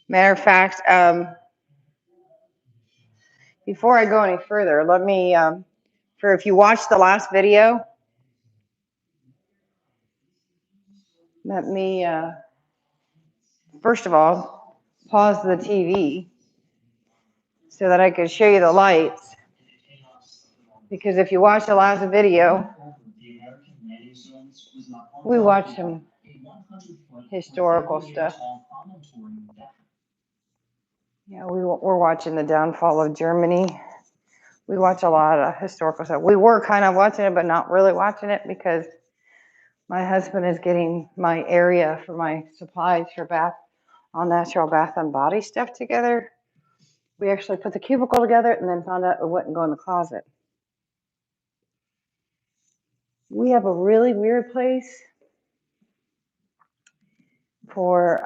Matter of fact, before I go any further, let me, if you watched the last video, let me, first of all, pause the TV so that I can show you the lights. Because if you watch the last video, we watched some historical stuff. Yeah, we're watching the downfall of Germany. We watch a lot of historical stuff. We were kind of watching it, but not really watching it because my husband is getting my area for my supplies for bath, all natural bath and body stuff together. We actually put the cubicle together and then found out it wouldn't go in the closet. We have a really weird place for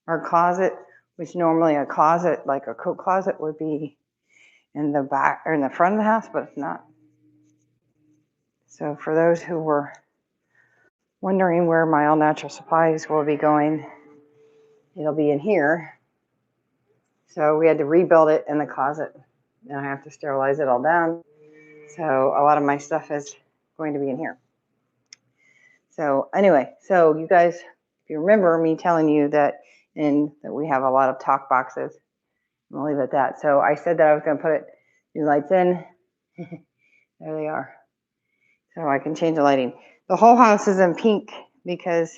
our closet, which normally a closet, like a coat closet, would be in the back or in the front of the house, but it's not. So for those who were wondering where my all natural supplies will be going, it'll be in here. So we had to rebuild it in the closet, and I have to sterilize it all down. So a lot of my stuff is going to be in here. So anyway, so you guys, if you remember me telling you that we have a lot of talk boxes, I'm gonna leave it at that. So I said that I was gonna put new lights in. There they are. So I can change the lighting. The whole house is in pink because,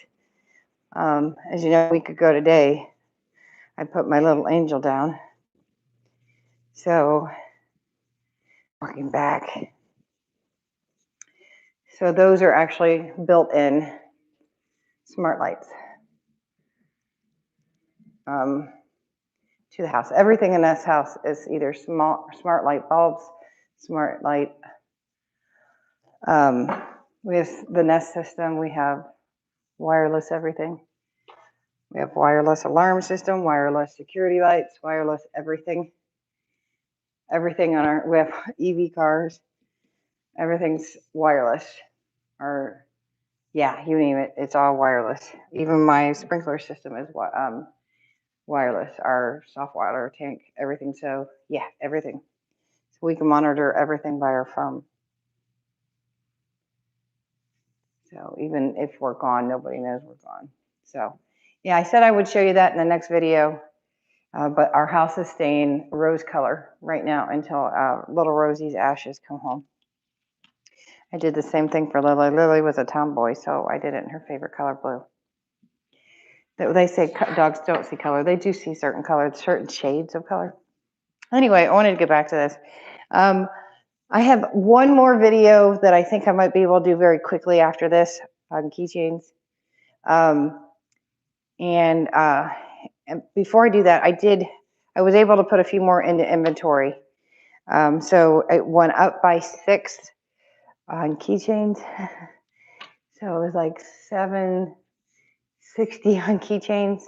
as you know, a week ago today, I put my little angel down. So, working back. So those are actually built-in smart lights to the house. Everything in this house is either smart light bulbs, smart light. With the Nest system, we have wireless everything. We have wireless alarm system, wireless security lights, wireless everything. Everything on we have EV cars. Everything's wireless. Yeah, you name it, it's all wireless. Even my sprinkler system is wireless. Our soft water tank, everything. So yeah, everything. So we can monitor everything by our phone. So even if we're gone, nobody knows we're gone. So yeah, I said I would show you that in the next video. But our house is staying rose color right now until little Rosie's ashes come home. I did the same thing for Lily. Lily was a tomboy, so I did it in her favorite color, blue. They say dogs don't see color. They do see certain colors, certain shades of color. Anyway, I wanted to get back to this. I have one more video that I think I might be able to do very quickly after this on keychains. And before I do that, I was able to put a few more into inventory. So it went up by 6 on keychains. So it was like 760 on keychains.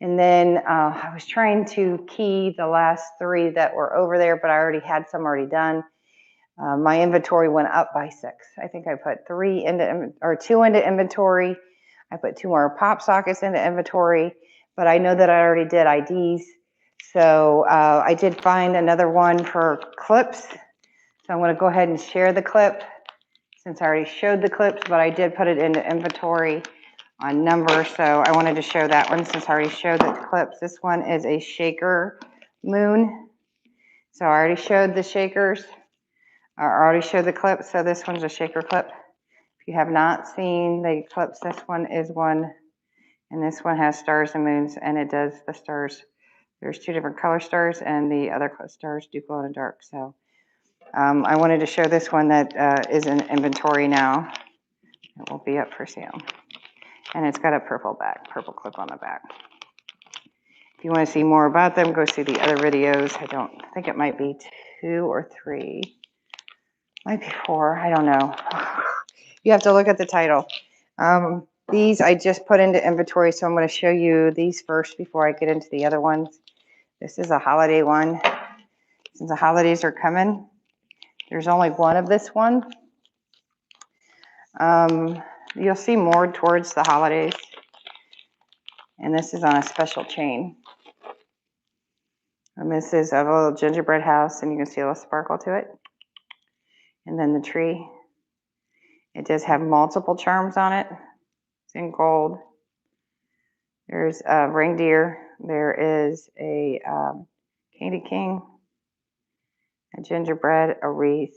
And then I was trying to key the last 3 that were over there, but I already had some already done. My inventory went up by 6. I think I put 2 into inventory. I put 2 more pop sockets into inventory, but I know that I already did IDs. So I did find another one for clips. So I'm going to go ahead and share the clip since I already showed the clips, but I did put it into inventory on number. So I wanted to show that one since I already showed the clips. This one is a shaker moon. So I already showed the shakers. I already showed the clip. So this one's a shaker clip. If you have not seen the clips, this one is one. And this one has stars and moons, and it does the stars. There's 2 different color stars, and the other stars do glow in the dark. So I wanted to show this one that is in inventory now. It will be up for sale. And it's got a purple clip on the back. If you want to see more about them, go see the other videos. I think it might be 2 or 3. Might be 4, I don't know. You have to look at the title. These I just put into inventory, so I'm going to show you these first before I get into the other ones. This is a holiday one. Since the holidays are coming, there's only one of this one. You'll see more towards the holidays. And this is on a special chain. And this is a little gingerbread house, and you can see a little sparkle to it. And then the tree. It does have multiple charms on it. It's in gold. There's a reindeer. There is a candy king, a gingerbread, a wreath,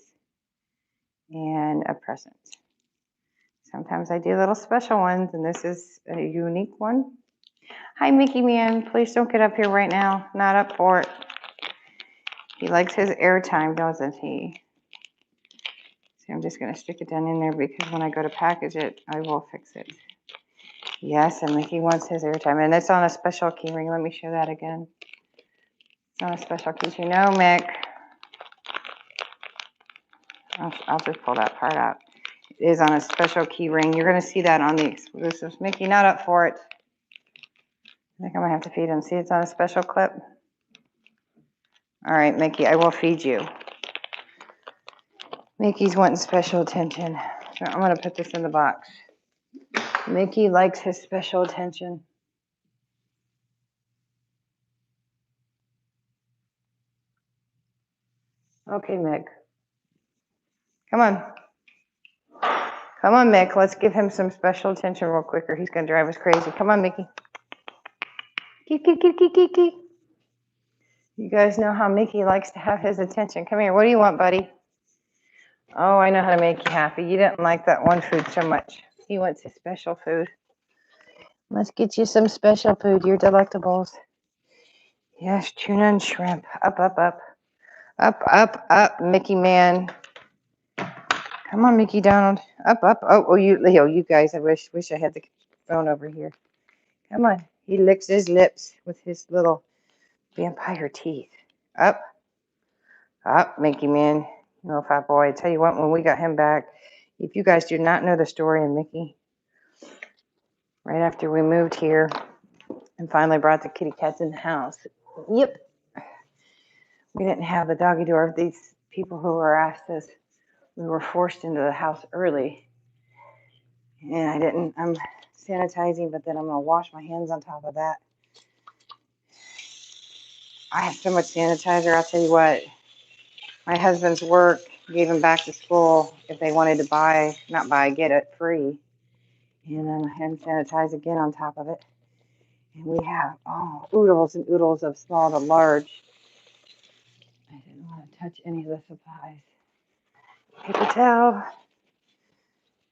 and a present. Sometimes I do little special ones, and this is a unique one. Hi, Mickey Man. Please don't get up here right now. Not up for it. He likes his airtime, doesn't he? See, I'm just going to stick it down in there because when I go to package it, I will fix it. Yes, and Mickey wants his airtime. And it's on a special key ring. Let me show that again. It's on a special keychain. No, Mick. I'll just pull that part out. It is on a special key ring. You're going to see that on the exclusives. Mickey, not up for it. I think I'm going to have to feed him. See, it's on a special clip. All right, Mickey, I will feed you. Mickey's wanting special attention. So I'm going to put this in the box. Mickey likes his special attention. Okay, Mick. Come on. Come on, Mick. Let's give him some special attention real quick or he's going to drive us crazy. Come on, Mickey. Key. You guys know how Mickey likes to have his attention. Come here. What do you want, buddy? Oh, I know how to make you happy. You didn't like that one food so much. He wants his special food. Let's get you some special food, your delectables. Yes, tuna and shrimp. Up, up, up. Up, up, up, Mickey man. Come on, Mickey Donald. Up, up. Oh, you, Leo, you guys, I wish I had the phone over here. Come on. He licks his lips with his little vampire teeth. Up, up, Mickey man. No fat boy. I tell you what, when we got him back, if you guys do not know the story of Mickey, right after we moved here and finally brought the kitty cats in the house, yep, we didn't have the doggy door. These people who were asked us, we were forced into the house early. And I'm sanitizing, but then I'm going to wash my hands on top of that. I have so much sanitizer, I'll tell you what. My husband's work gave them back to school if they wanted to get it free. And then hand sanitize again on top of it. And we have, oodles and oodles of small to large. I didn't want to touch any of the supplies. Paper towel.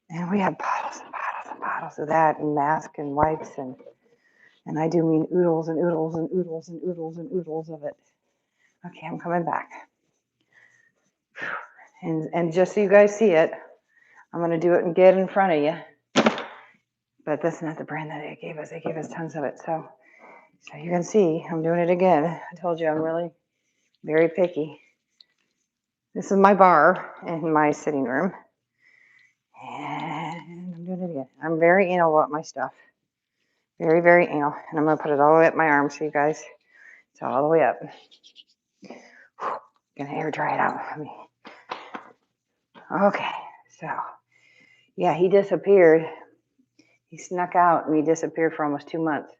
And we have bottles and bottles and bottles of that, and masks and wipes, and I do mean oodles and oodles and oodles and oodles and oodles of it. Okay, I'm coming back. And just so you guys see it, I'm going to do it and get in front of you. But that's not the brand that they gave us. They gave us tons of it. So you can see I'm doing it again. I told you I'm really very picky. This is my bar in my sitting room. And I'm doing it again. I'm very anal about my stuff. Very, very anal. And I'm going to put it all the way up my arm so you guys, it's all the way up. Gonna air dry it out for me. Okay, so yeah, he disappeared. He snuck out and he disappeared for almost 2 months.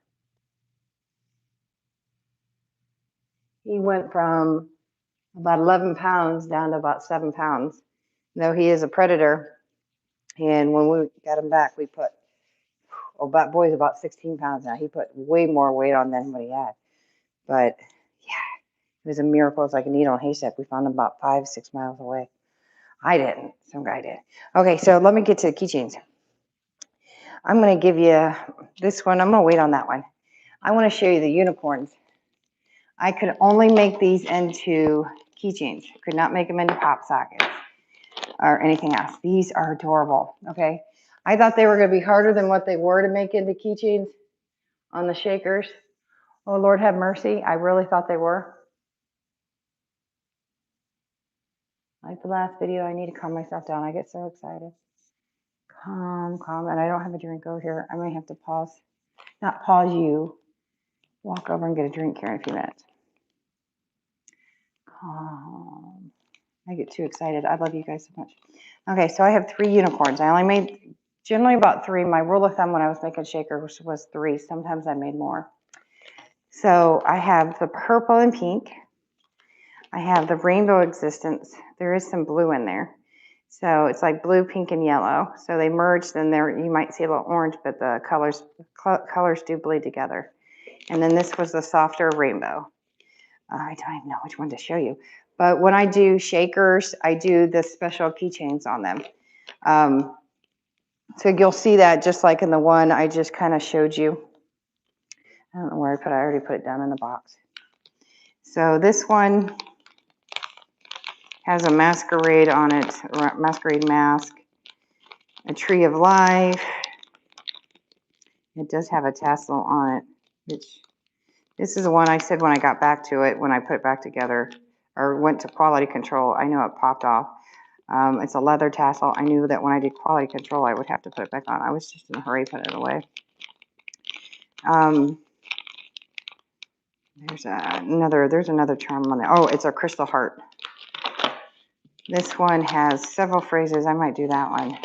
He went from about 11 pounds down to about 7 pounds. Though he is a predator, and when we got him back, we put, that boy's about 16 pounds now. He put way more weight on than what he had. But yeah, it was a miracle. It's like a needle in a haystack. We found him about 5-6 miles away. I didn't. Some guy did. Okay, so let me get to the keychains. I'm going to give you this one. I'm going to wait on that one. I want to show you the unicorns. I could only make these into keychains. Could not make them into pop sockets or anything else. These are adorable, okay? I thought they were going to be harder than what they were to make into keychains on the shakers. Oh, Lord have mercy. I really thought they were. Like the last video, I need to calm myself down. I get so excited. Calm, and I don't have a drink over here. I may have to pause. Not pause you. Walk over and get a drink here in a few minutes. Calm. I get too excited. I love you guys so much. Okay, so I have 3 unicorns. I only made Generally about 3. My rule of thumb when I was making shakers was 3. Sometimes I made more. So I have the purple and pink. I have the rainbow existence. There is some blue in there. So it's like blue, pink, and yellow. So they merged, and there you might see a little orange, but the colors do bleed together. And then this was the softer rainbow. I don't even know which one to show you. But when I do shakers, I do the special keychains on them. So you'll see that just like in the one I just kind of showed you. I don't know where I put it. I already put it down in the box. So this one has a masquerade on it, masquerade mask, a tree of life. It does have a tassel on it, which this is the one I said when I got back to it, when I put it back together or went to quality control, I know it popped off. It's a leather tassel. I knew that when I did quality control, I would have to put it back on. I was just in a hurry putting it away. There's another charm on there. Oh, it's a crystal heart. This one has several phrases. I might do that one.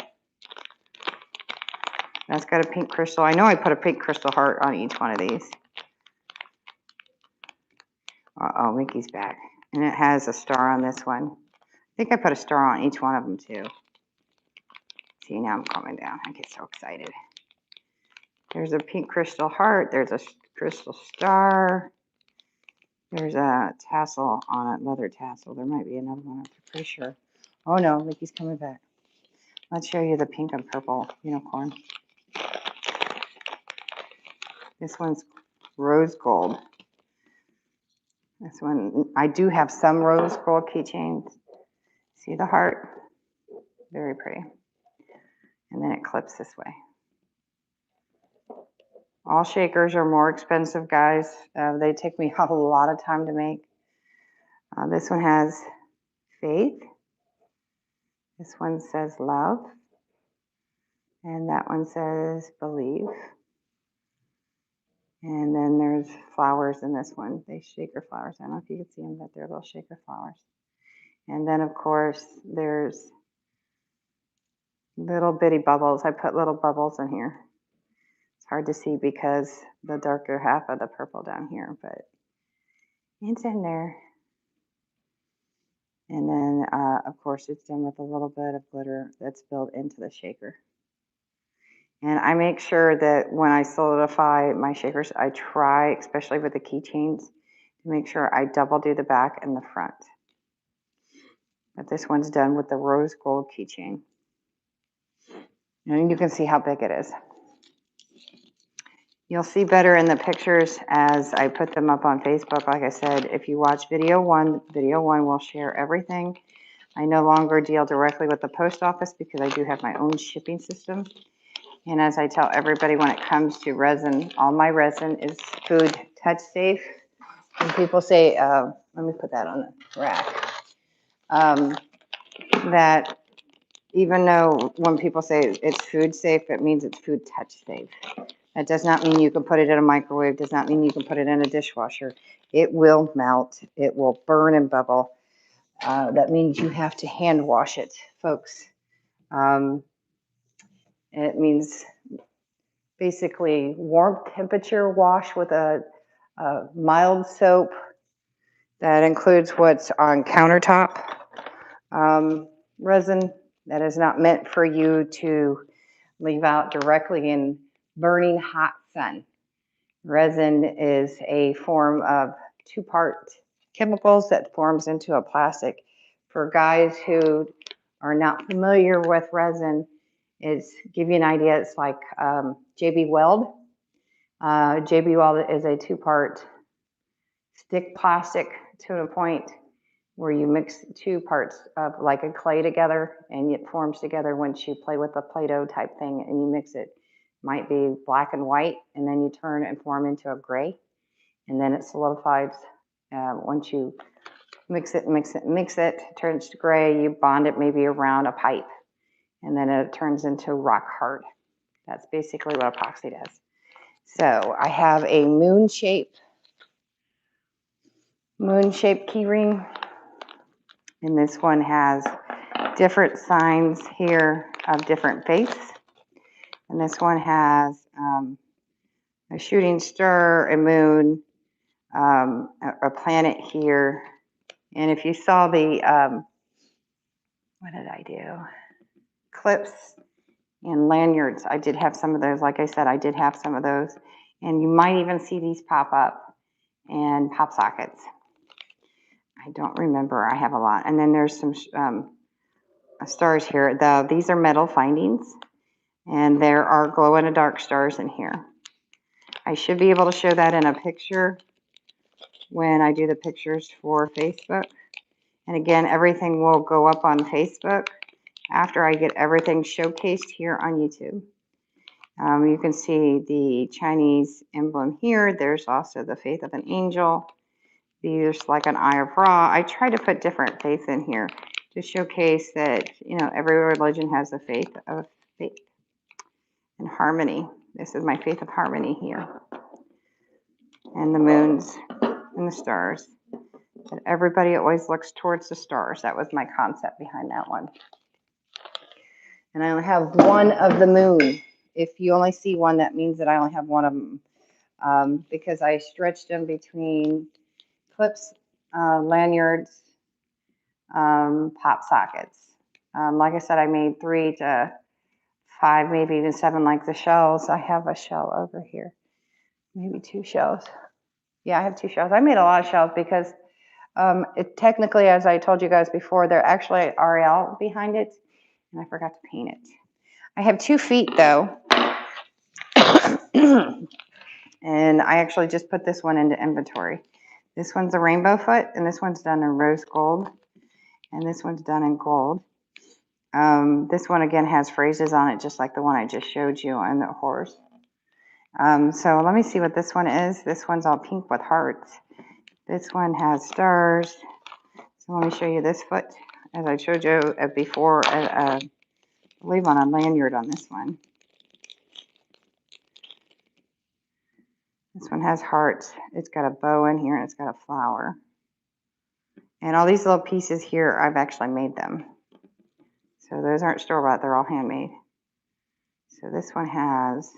That's got a pink crystal. I know I put a pink crystal heart on each one of these. Uh-oh, Mickey's back. And it has a star on this one. I think I put a star on each one of them too. See, now I'm calming down. I get so excited. There's a pink crystal heart. There's a crystal star. There's a tassel on it, leather tassel. There might be another one, I'm pretty sure. Oh no, Mickey's coming back. Let's show you the pink and purple unicorn. This one's rose gold. This one, I do have some rose gold keychains. See the heart? Very pretty. And then it clips this way. All shakers are more expensive, guys. They take me a lot of time to make. This one has faith. This one says love. And that one says believe. And then there's flowers in this one. They shaker flowers. I don't know if you can see them, but they're little shaker flowers. And then, of course, there's little bitty bubbles. I put little bubbles in here. It's hard to see because the darker half of the purple down here, but it's in there. And then, of course, it's done with a little bit of glitter that's built into the shaker. And I make sure that when I solidify my shakers, I try, especially with the keychains, to make sure I double do the back and the front. But this one's done with the rose gold keychain. And you can see how big it is. You'll see better in the pictures as I put them up on Facebook. Like I said, if you watch video one will share everything. I no longer deal directly with the post office because I do have my own shipping system. And as I tell everybody, when it comes to resin, all my resin is food touch safe. And people say, let me put that on the rack, that even though when people say it's food safe, it means it's food touch safe. That does not mean you can put it in a microwave, does not mean you can put it in a dishwasher. It will melt, it will burn and bubble. That means you have to hand wash it, folks. It means basically warm temperature wash with a mild soap that includes what's on countertop. Resin that is not meant for you to leave out directly in burning hot sun. Resin is a form of two-part chemicals that forms into a plastic. For guys who are not familiar with resin, give you an idea, it's like JB Weld. JB Weld is a two-part stick plastic to a point where you mix two parts of like a clay together and it forms together once you play with the Play-Doh type thing and you mix it. Might be black and white, and then you turn and form into a gray, and then it solidifies. Once you mix it, turns to gray, you bond it maybe around a pipe, and then it turns into rock hard. That's basically what epoxy does. So I have a moon-shaped key ring, and this one has different signs here of different faiths. And this one has a shooting star, a moon, a planet here. And if you saw the, what did I do? Clips and lanyards. I did have some of those. Like I said, I did have some of those. And you might even see these pop up, and pop sockets. I don't remember. I have a lot. And then there's some stars here. These are metal findings, and there are glow-in-the-dark stars in here. I should be able to show that in a picture when I do the pictures for Facebook. And again, everything will go up on Facebook after I get everything showcased here on YouTube. You can see the Chinese emblem here. There's also the faith of an angel. There's like an eye of Ra. I try to put different faiths in here to showcase that, you know, every religion has a faith and harmony. This is my faith of harmony here. And the moons and the stars. But everybody always looks towards the stars. That was my concept behind that one. And I only have one of the moon. If you only see one, that means that I only have one of them. Because I stretched them between clips, lanyards, pop sockets. Like I said, I made 3 to 5, maybe even 7 like the shells. I have a shell over here, maybe 2 shells. Yeah, I have 2 shells. I made a lot of shells because technically, as I told you guys before, there actually RL behind it, and I forgot to paint it. I have 2 feet though, and I actually just put this one into inventory. This one's a rainbow foot, and this one's done in rose gold, and this one's done in gold. This one again has phrases on it, just like the one I just showed you on the horse. So let me see what this one is. This one's all pink with hearts. This one has stars. So let me show you this foot, as I showed you before, I believe on a lanyard on this one. This one has hearts. It's got a bow in here, and it's got a flower. And all these little pieces here, I've actually made them. So those aren't store-bought, they're all handmade. So this one has,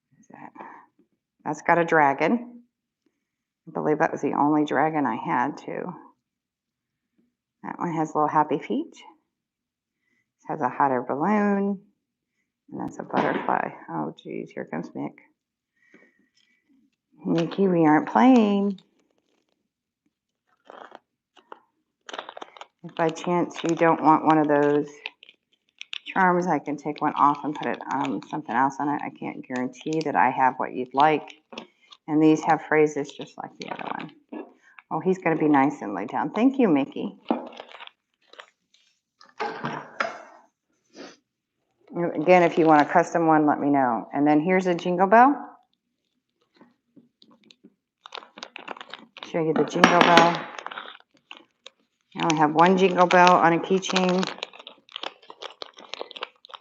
what is that? That's got a dragon. I believe that was the only dragon I had too. That one has little happy feet. This has a hot air balloon. And that's a butterfly. Oh geez, here comes Mick. Mickey, we aren't playing. If by chance you don't want one of those charms, I can take one off and put it something else on it. I can't guarantee that I have what you'd like. And these have phrases just like the other one. Oh, he's going to be nice and lay down. Thank you, Mickey. Again, if you want a custom one, let me know. And then here's a jingle bell. Show you the jingle bell. I only have 1 jingle bell on a keychain.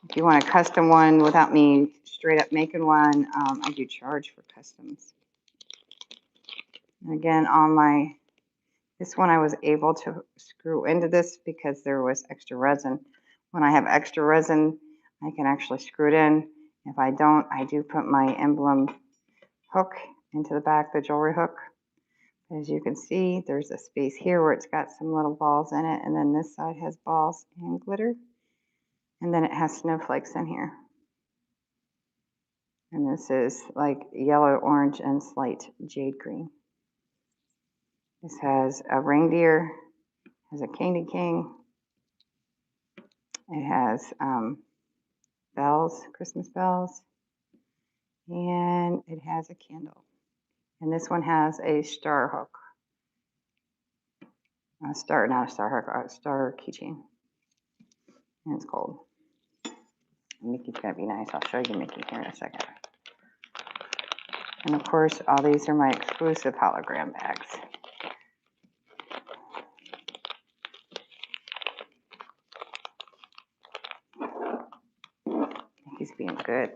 If you want a custom one without me straight up making one, I do charge for customs. And again, on this one I was able to screw into this because there was extra resin. When I have extra resin, I can actually screw it in. If I don't, I do put my emblem hook into the back, the jewelry hook. As you can see, there's a space here where it's got some little balls in it, and then this side has balls and glitter. And then it has snowflakes in here. And this is like yellow, orange, and slight jade green. This has a reindeer, has a candy king. It has bells, Christmas bells, and it has a candle. And this one has a star hook. Not a star hook, a star keychain. And it's gold. Mickey's gonna be nice. I'll show you Mickey here in a second. And of course, all these are my exclusive hologram bags. Mickey's being good.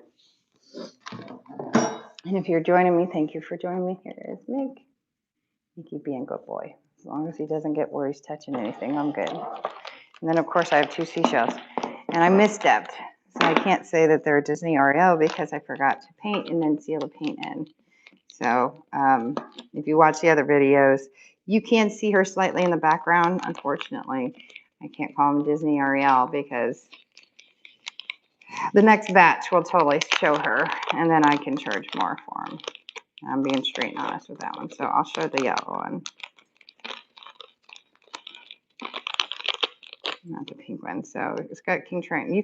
And if you're joining me, thank you for joining me. Here is Mick. Mickey being a good boy. As long as he doesn't get where he's touching anything, I'm good. And then of course I have 2 seashells. And I misstepped. So I can't say that they're Disney REO because I forgot to paint and then seal the paint in. So if you watch the other videos, you can see her slightly in the background. Unfortunately, I can't call them Disney REL because the next batch will totally show her, and then I can charge more for them. I'm being straight and honest with that one. So I'll show the yellow one. Not the pink one. So it's got King Triton. You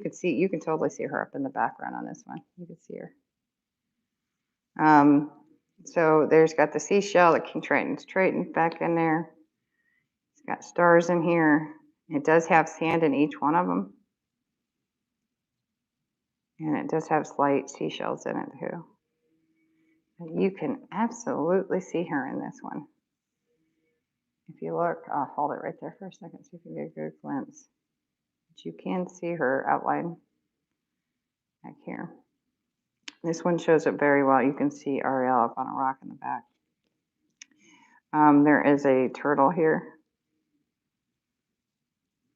can totally see her up in the background on this one. You can see her. So there's got the seashell, the King Triton back in there. It's got stars in here. It does have sand in each one of them. And it does have slight seashells in it too. But you can absolutely see her in this one. If you look, I'll hold it right there for a second so you can get a good glimpse. But you can see her outline back here. This one shows it very well. You can see Ariel up on a rock in the back. There is a turtle here.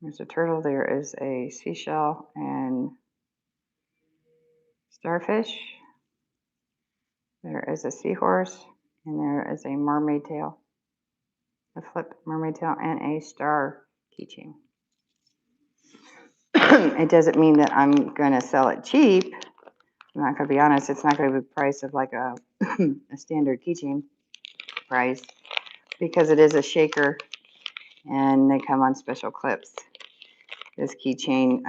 There's a turtle. There is a seashell and starfish. There is a seahorse. And there is a mermaid tail. A flip mermaid tail and a star keychain. It doesn't mean that I'm going to sell it cheap. I'm not going to be honest. It's not going to be the price of like a standard keychain price because it is a shaker and they come on special clips. This keychain,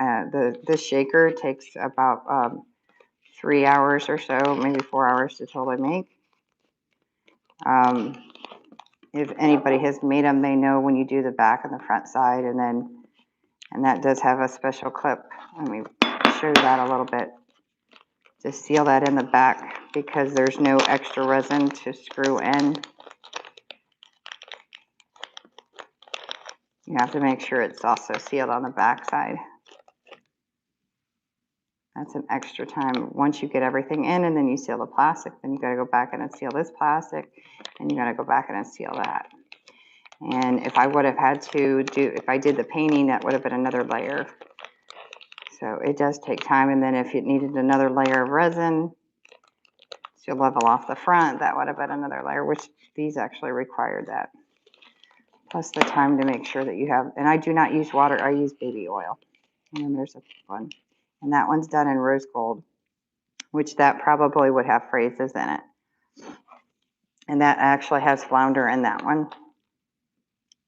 this shaker takes about 3 hours or so, maybe 4 hours to totally make. If anybody has made them, they know when you do the back and the front side, and that does have a special clip. Let me show you that a little bit. Just seal that in the back because there's no extra resin to screw in. You have to make sure it's also sealed on the back side. That's an extra time. Once you get everything in and then you seal the plastic, then you got to go back in and seal this plastic, and you got to go back in and seal that. And if I would have had to if I did the painting, that would have been another layer. So it does take time. And then if it needed another layer of resin to level off the front, that would have been another layer, which these actually required that. Plus the time to make sure that you have, and I do not use water, I use baby oil. And then there's a one. And that one's done in rose gold, which that probably would have phrases in it. And that actually has flounder in that one.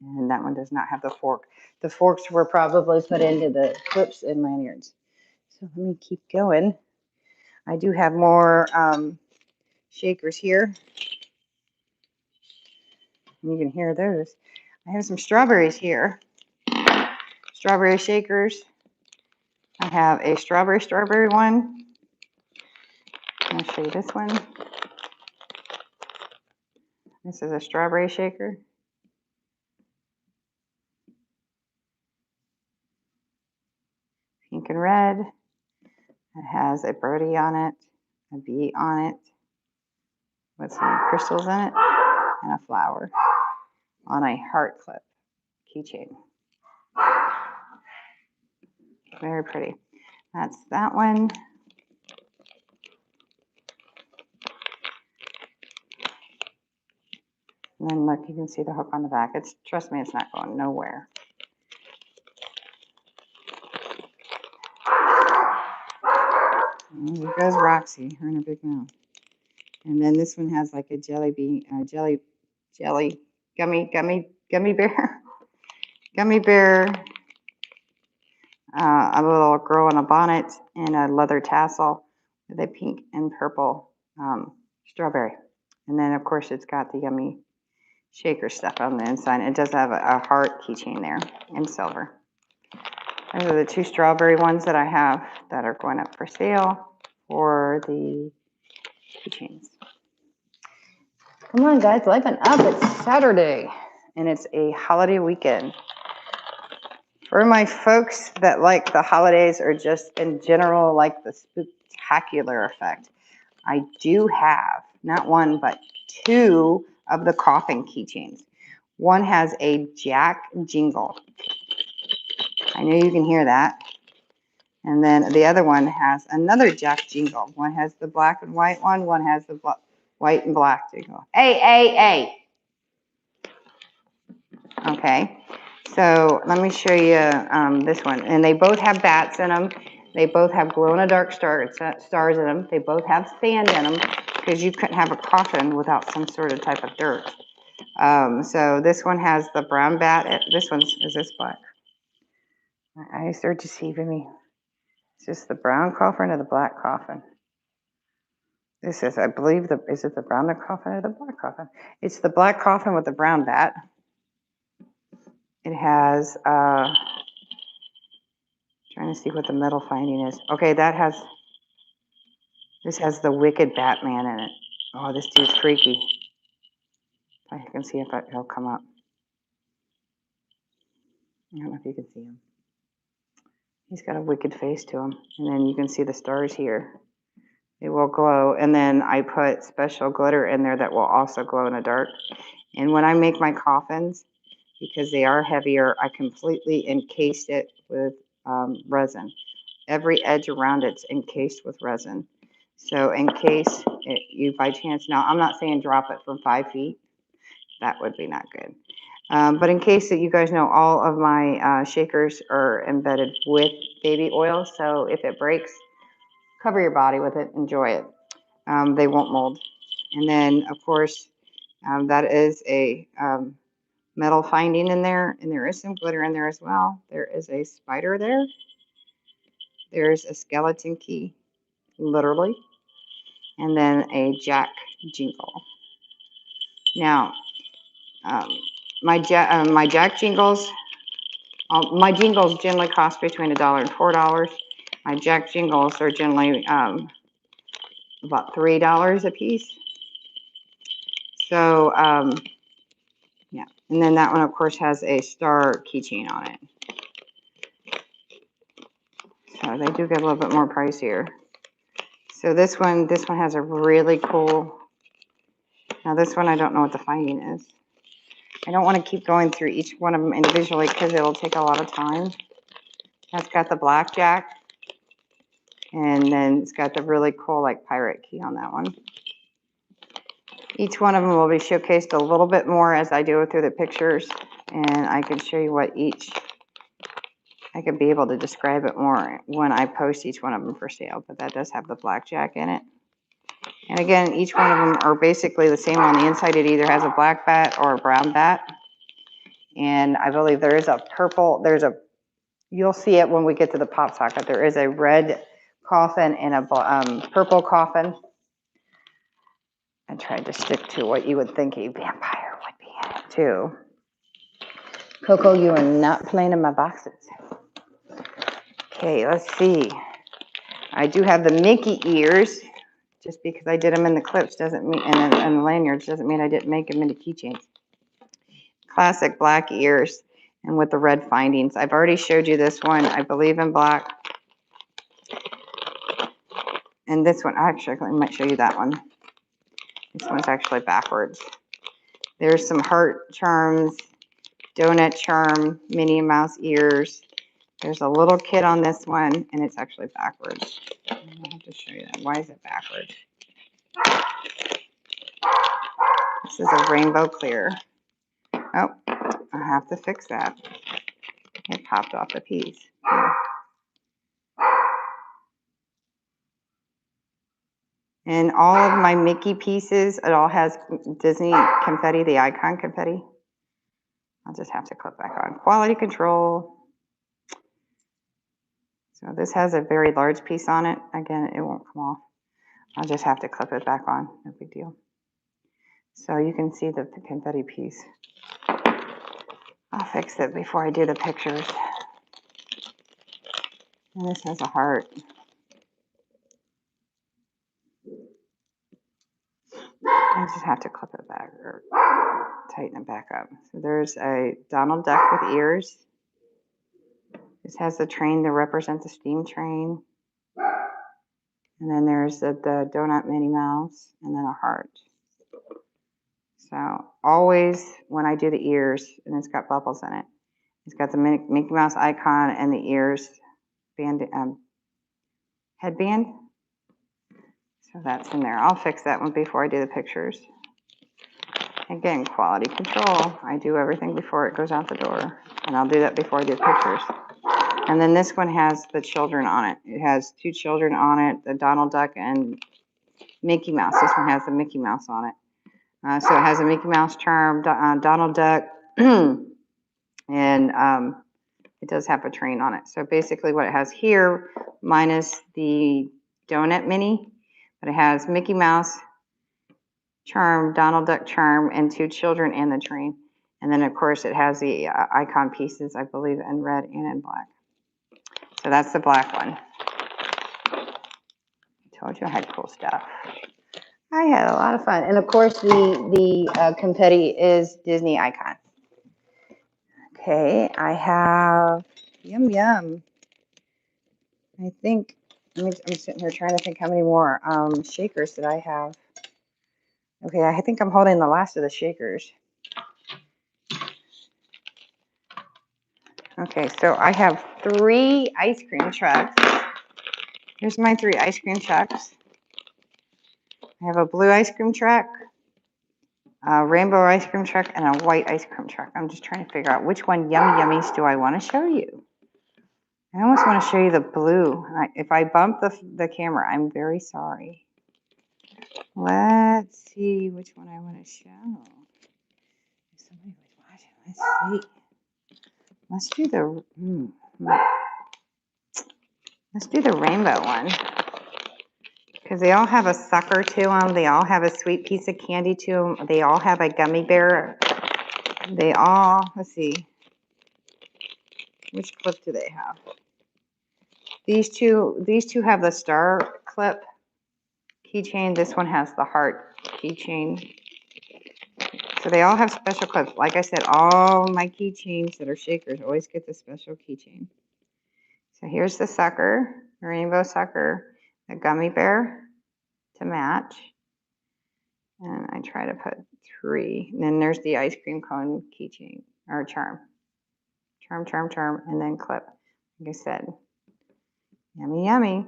And that one does not have the fork. The forks were probably put into the clips and lanyards. So let me keep going. I do have more shakers here. And you can hear those. I have some strawberries here. Strawberry shakers. I have a strawberry one. I'll show you this one. This is a strawberry shaker. Pink and red. It has a birdie on it, a bee on it, with some crystals in it, and a flower on a heart clip keychain. Very pretty. That's that one. And then look, you can see the hook on the back. Trust me, it's not going nowhere. And there goes Roxy, her and her big mouth. And then this one has like a jelly gummy bear. Gummy bear, a little girl in a bonnet, and a leather tassel with a pink and purple strawberry. And then, of course, it's got the yummy shaker stuff on the inside. It does have a heart keychain there in silver. Those are the two strawberry ones that I have that are going up for sale for the keychains. Come on, guys, liven up. It's Saturday, and it's a holiday weekend. For my folks that like the holidays or just in general like the spectacular effect, I do have not one but two of the Coffin Keychains. One has a Jack jingle. I know you can hear that. And then the other one has another Jack Jingle. One has the black and white one has the white and black jingle. A. Okay, so let me show you this one. And they both have bats in them. They both have glow-in-the-dark stars in them. They both have sand in them because you couldn't have a coffin without some sort of type of dirt. So this one has the brown bat. This one's, is this black? My eyes are deceiving me. Is this the brown coffin or the black coffin? This is, I believe, is it the brown coffin or the black coffin? It's the black coffin with the brown bat. It has, trying to see what the metal finding is. Okay, this has the wicked Batman in it. Oh, this dude's freaky. I can see if he'll come up. I don't know if you can see him. He's got a wicked face to him. And then you can see the stars here. They will glow. And then I put special glitter in there that will also glow in the dark. And when I make my coffins, because they are heavier, I completely encased it with resin. Every edge around it's encased with resin. So in case you by chance, now I'm not saying drop it from 5 feet. That would be not good. But in case that you guys know, all of my shakers are embedded with baby oil. So if it breaks, cover your body with it, enjoy it. They won't mold. And then of course, that is a metal finding in there, and there is some glitter in there as well. There is a spider there. There's a skeleton key, literally, and then a Jack Jingle. Now, my Jack Jingles, my jingles generally cost between $1 and $4. My Jack Jingles are generally about $3 a piece. So, yeah, and then that one, of course, has a star keychain on it. So they do get a little bit more pricier. So this one has a really cool, now this one I don't know what the finding is. I don't want to keep going through each one of them individually because it'll take a lot of time. That's got the blackjack, and then it's got the really cool like pirate key on that one. Each one of them will be showcased a little bit more as I do it through the pictures, and I can show you what each, I could be able to describe it more when I post each one of them for sale, but that does have the blackjack in it. And again, each one of them are basically the same on the inside. It either has a black bat or a brown bat. And I believe there is a purple, you'll see it when we get to the pop socket. There is a red coffin and a purple coffin. I tried to stick to what you would think a vampire would be in it too. Coco, you are not playing in my boxes. Okay, let's see. I do have the Mickey ears. Just because I did them in the clips doesn't mean, and the lanyards doesn't mean I didn't make them into keychains. Classic black ears and with the red findings. I've already showed you this one. I believe in black. And this one, actually, I might show you that one. This one's actually backwards. There's some heart charms, donut charm, Minnie Mouse ears. There's a little kid on this one, and it's actually backwards. I'll have to show you that. Why is it backwards? This is a rainbow clear. Oh, I have to fix that. It popped off a piece. And all of my Mickey pieces, it all has Disney confetti, the icon confetti. I'll just have to clip back on. Quality control. So this has a very large piece on it. Again, it won't come off. I'll just have to clip it back on. No big deal. So you can see the confetti piece. I'll fix it before I do the pictures. And this has a heart. I just have to clip it back or tighten it back up. So there's a Donald Duck with ears. This has the train to represent the steam train. And then there's the donut Minnie Mouse and then a heart. So always when I do the ears, and it's got bubbles in it, it's got the Mickey Mouse icon and the ears headband. So that's in there. I'll fix that one before I do the pictures. Again, quality control. I do everything before it goes out the door. And I'll do that before I do pictures. And then this one has the children on it. It has 2 children on it, the Donald Duck and Mickey Mouse. This one has the Mickey Mouse on it. So it has a Mickey Mouse charm, Donald Duck, and it does have a train on it. So basically what it has here, minus the donut mini, but it has Mickey Mouse charm, Donald Duck charm, and 2 children and the train. And then, of course, it has the icon pieces, I believe, in red and in black. So that's the black one. I told you I had cool stuff. I had a lot of fun. And, of course, the confetti is Disney icon. Okay, I have, yum, yum. I think, I'm sitting here trying to think how many more shakers did I have. Okay, I think I'm holding the last of the shakers. Okay, so I have 3 ice cream trucks. Here's my 3 ice cream trucks. I have a blue ice cream truck, a rainbow ice cream truck, and a white ice cream truck. I'm just trying to figure out which one yummy yummies do I want to show you. I almost want to show you the blue. If I bump the camera, I'm very sorry. Let's see which one I want to show. If somebody was watching, let's see. Let's do the rainbow one. Because they all have a sucker to them. They all have a sweet piece of candy to them. They all have a gummy bear. They all, let's see. Which clip do they have? These two have the star clip keychain. This one has the heart keychain. So they all have special clips. Like I said, all my keychains that are shakers always get the special keychain. So here's the sucker, the rainbow sucker, the gummy bear to match. And I try to put 3. And then there's the ice cream cone keychain, or charm. Charm, and then clip. Like I said, yummy, yummy.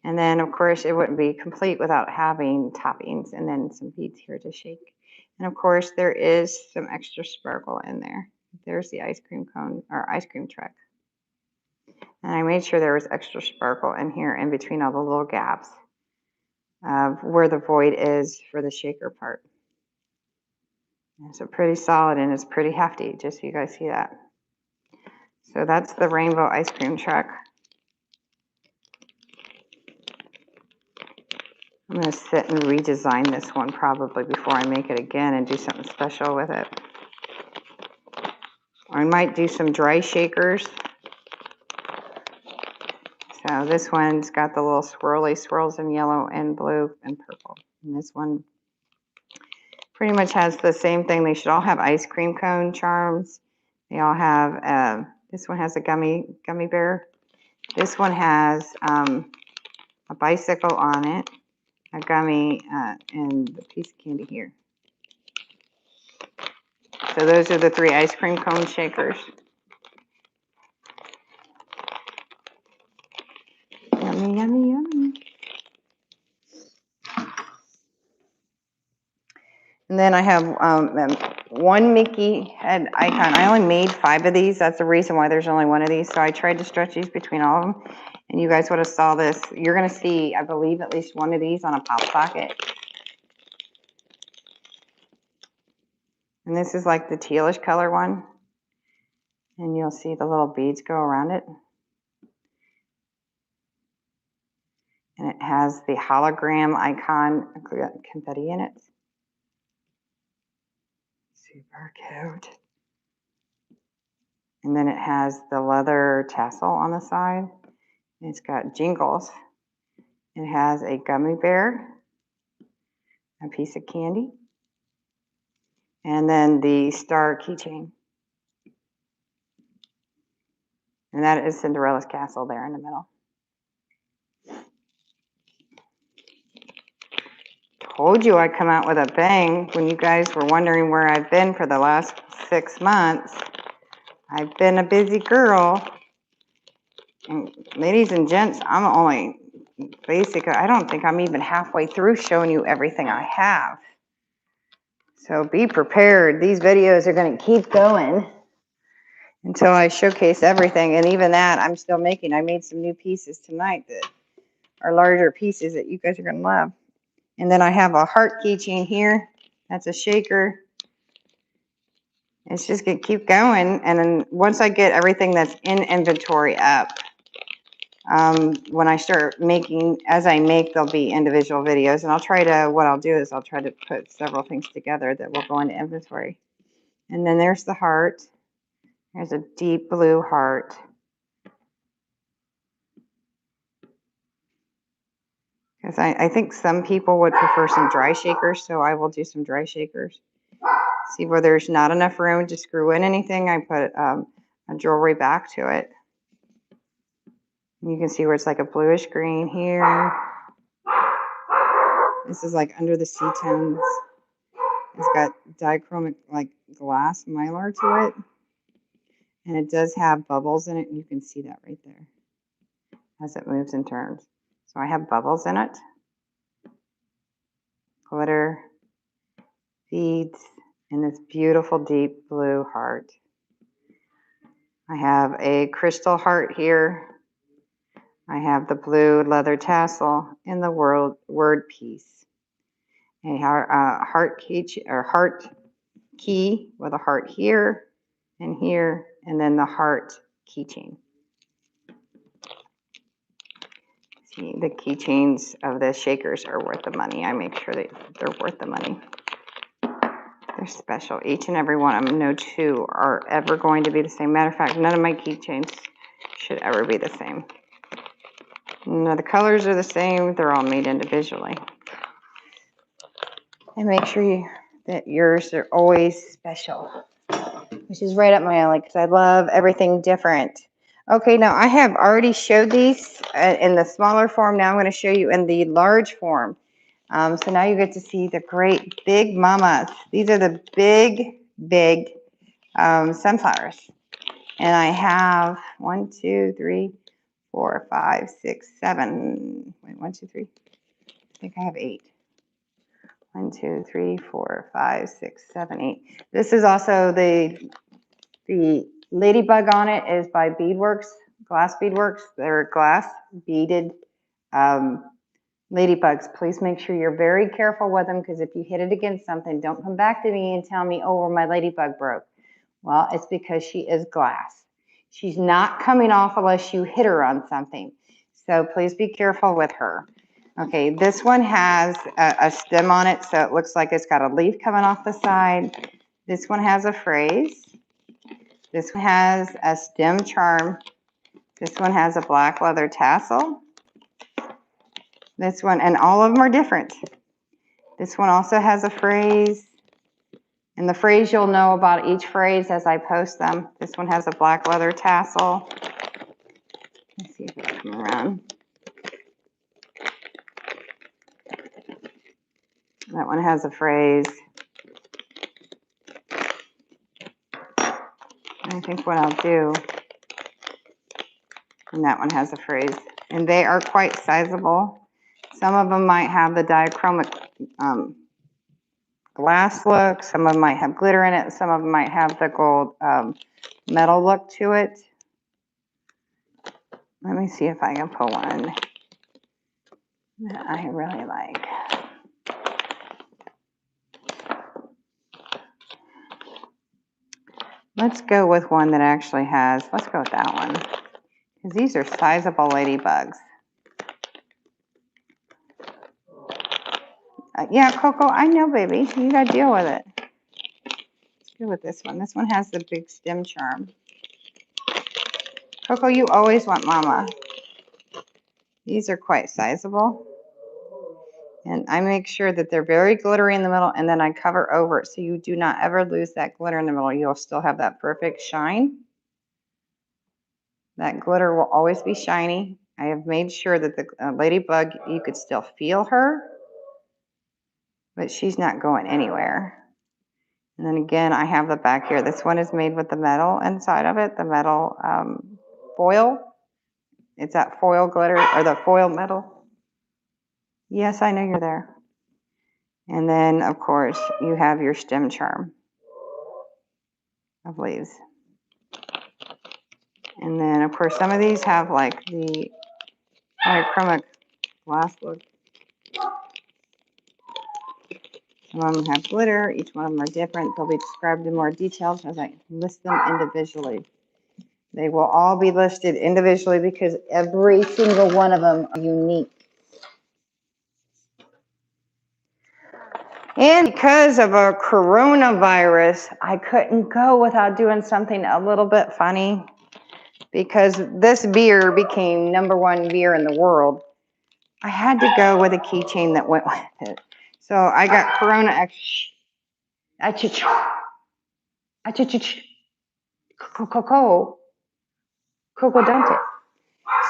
And then, of course, it wouldn't be complete without having toppings and then some beads here to shake. And, of course, there is some extra sparkle in there. There's the ice cream cone, or ice cream truck. And I made sure there was extra sparkle in here in between all the little gaps of where the void is for the shaker part. So pretty solid and it's pretty hefty, just so you guys see that. So that's the rainbow ice cream truck. I'm going to sit and redesign this one probably before I make it again and do something special with it. I might do some dry shakers. So this one's got the little swirly swirls in yellow and blue and purple. And this one pretty much has the same thing. They should all have ice cream cone charms. They all have, this one has a gummy bear. This one has a bicycle on it, a gummy, and a piece of candy here. So those are the 3 ice cream cone shakers. Yummy, yummy, yummy. And then I have 1 Mickey head icon. I only made 5 of these. That's the reason why there's only 1 of these. So I tried to stretch these between all of them. And you guys would have saw this. You're going to see, I believe, at least 1 of these on a pop socket. And this is like the tealish color one. And you'll see the little beads go around it. And it has the hologram icon confetti in it. Super cute. And then it has the leather tassel on the side. And it's got jingles. It has a gummy bear, a piece of candy, and then the star keychain. And that is Cinderella's castle there in the middle. Told you I'd come out with a bang when you guys were wondering where I've been for the last 6 months. I've been a busy girl. And ladies and gents, I'm only basically, I don't think I'm even halfway through showing you everything I have. So be prepared. These videos are going to keep going until I showcase everything. And even that, I'm still making. I made some new pieces tonight that are larger pieces that you guys are going to love. And then I have a heart keychain here. That's a shaker. It's just going to keep going. And then once I get everything that's in inventory up, when I start making, as I make, there'll be individual videos. And I'll try to, what I'll do is I'll try to put several things together that will go into inventory. And then there's the heart. There's a deep blue heart. Because I think some people would prefer some dry shakers, so I will do some dry shakers. See where there's not enough room to screw in anything, I put a jewelry back to it. And you can see where it's like a bluish green here. This is like under the sea tones. It's got dichromic like glass mylar to it. And it does have bubbles in it. You can see that right there as it moves and turns. So I have bubbles in it. Glitter, beads, and this beautiful deep blue heart. I have a crystal heart here. I have the blue leather tassel and the word piece. A heart key with a heart here, and then the heart keychain. See, the keychains of the shakers are worth the money. I make sure that they're worth the money. They're special. Each and every one of them. No two are ever going to be the same. Matter of fact, none of my keychains should ever be the same. No, the colors are the same. They're all made individually. And make sure that yours are always special, which is right up my alley because I love everything different. Okay, now I have already showed these in the smaller form. Now I'm going to show you in the large form. So now you get to see the great big mamas. These are the big sunflowers. And I have 1, 2, 3, 4, 5, 6, 7. Wait, 1, 2, 3. I think I have 8. 1, 2, 3, 4, 5, 6, 7, 8. This is also the Ladybug on it is by Beadworks, Glass Beadworks. They're glass beaded ladybugs. Please make sure you're very careful with them because if you hit it against something, don't come back to me and tell me, oh, well, my ladybug broke. Well, it's because she is glass. She's not coming off unless you hit her on something. So please be careful with her. Okay, this one has a stem on it, so it looks like it's got a leaf coming off the side. This one has a phrase. This one has a stem charm. This one has a black leather tassel. This one, and all of them are different. This one also has a phrase. And the phrase, you'll know about each phrase as I post them. This one has a black leather tassel. Let's see if it'll come around. That one has a phrase. I think what I'll do, and that one has a phrase. And they are quite sizable. Some of them might have the dichromic glass look. Some of them might have glitter in it. Some of them might have the gold metal look to it. Let me see if I can pull one that I really like. Let's go with one that actually has, let's go with that one. Because these are sizable ladybugs. Yeah, Coco, I know, baby. You got to deal with it. Let's go with this one. This one has the big stem charm. Coco, you always want mama. These are quite sizable. And I make sure that they're very glittery in the middle, and then I cover over it so you do not ever lose that glitter in the middle. You'll still have that perfect shine. That glitter will always be shiny. I have made sure that the ladybug, you could still feel her, but she's not going anywhere. And then again, I have the back here. This one is made with the metal inside of it, the metal foil. It's that foil glitter, or the foil metal. Yes, I know you're there. And then, of course, you have your stem charm of leaves. And then, of course, some of these have like the monochromatic glass look. Some of them have glitter. Each one of them are different. They'll be described in more details as I list them individually. They will all be listed individually because every single one of them are unique. And because of a coronavirus, I couldn't go without doing something a little bit funny because this beer became #1 beer in the world. I had to go with a keychain that went with it. So I got Corona X. Coco Dante.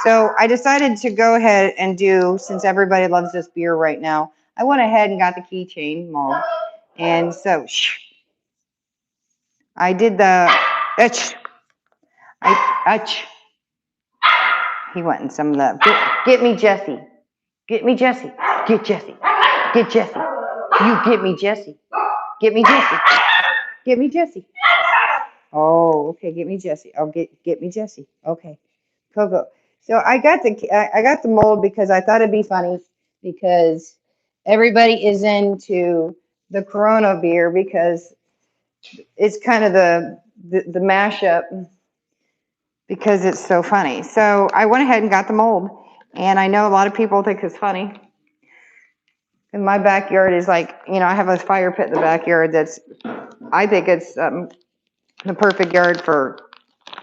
So I decided to go ahead and do, since everybody loves this beer right now, I went ahead and got the keychain mold. And so I did the, he went in some of the, get me Jesse. Get me Jesse. Get Jesse. Get Jesse. You get me Jesse. Get me Jesse. Get me Jesse. Oh, okay. Get me Jesse. Oh, get me Jesse. Okay. Coco. So I got the mold because I thought it'd be funny because everybody is into the Corona beer because it's kind of the mashup because it's so funny. So I went ahead and got the mold, and I know a lot of people think it's funny. And my backyard is like, I have a fire pit in the backyard that's, I think it's the perfect yard for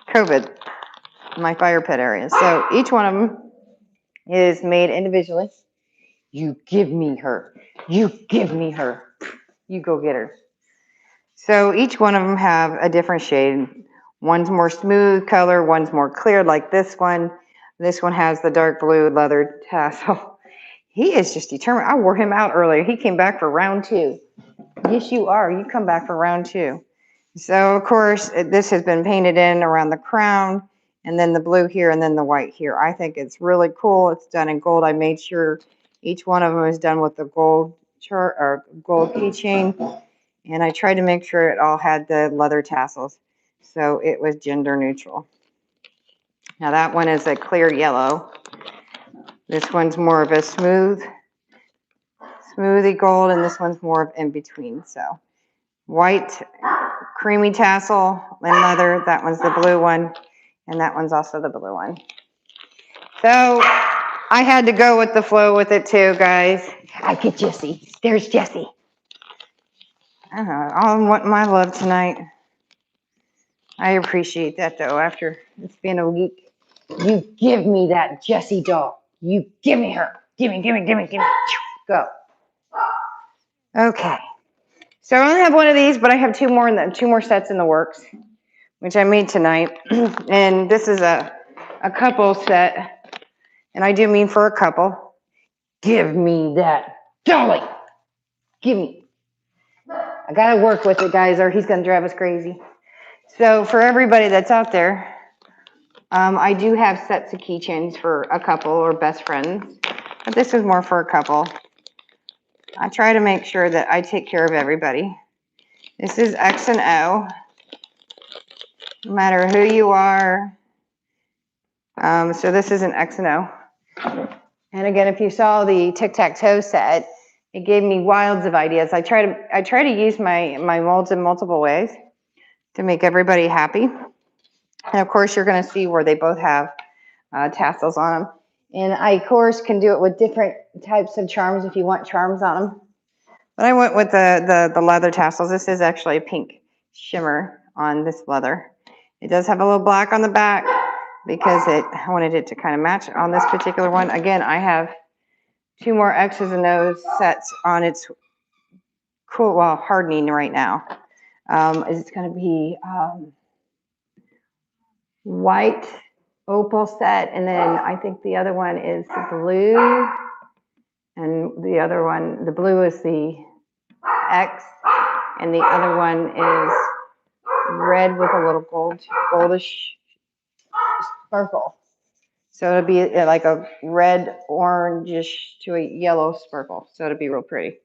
COVID, my fire pit area. So each one of them is made individually. You give me her. You give me her. You go get her. So each one of them have a different shade. One's more smooth color, one's more clear like this one. This one has the dark blue leather tassel. He is just determined. I wore him out earlier. He came back for round 2. Yes, you are. You come back for round 2. So, of course, this has been painted in around the crown, and then the blue here, and then the white here. I think it's really cool. It's done in gold. I made sure each one of them is done with the gold chart or gold keychain, and I tried to make sure it all had the leather tassels, so it was gender neutral. Now that one is a clear yellow. This one's more of a smoothie gold, and this one's more of in between. So white, creamy tassel and leather. That one's the blue one, and that one's also the blue one. So I had to go with the flow with it too, guys. I get Jessie. There's Jessie. I don't know. I want my love tonight. I appreciate that though. After it's been a week, you give me that Jessie doll. You give me her. Give me. Go. Okay. So I only have one of these, but I have two more sets in the works, which I made tonight. And this is a couple set, and I do mean for a couple. Give me that dolly. Give me. I gotta work with it, guys, or he's gonna drive us crazy. So for everybody that's out there, I do have sets of keychains for a couple or best friends, but this is more for a couple. I try to make sure that I take care of everybody. This is X and O. No matter who you are. So this is an X and O. And again, if you saw the tic-tac-toe set, it gave me wilds of ideas. I try to use my molds in multiple ways to make everybody happy. And of course, you're going to see where they both have tassels on them. And I, of course, can do it with different types of charms if you want charms on them. But I went with the leather tassels. This is actually a pink shimmer on this leather. It does have a little black on the back because I wanted it to kind of match on this particular one. Again, I have 2 more X's and O's sets on its cool, well, hardening right now. It's going to be white opal set, and then I think the other one is the blue, and the other one, the blue is the X, and the other one is red with a little goldish sparkle. So it'll be like a red, orangish to a yellow sparkle. So it'll be real pretty.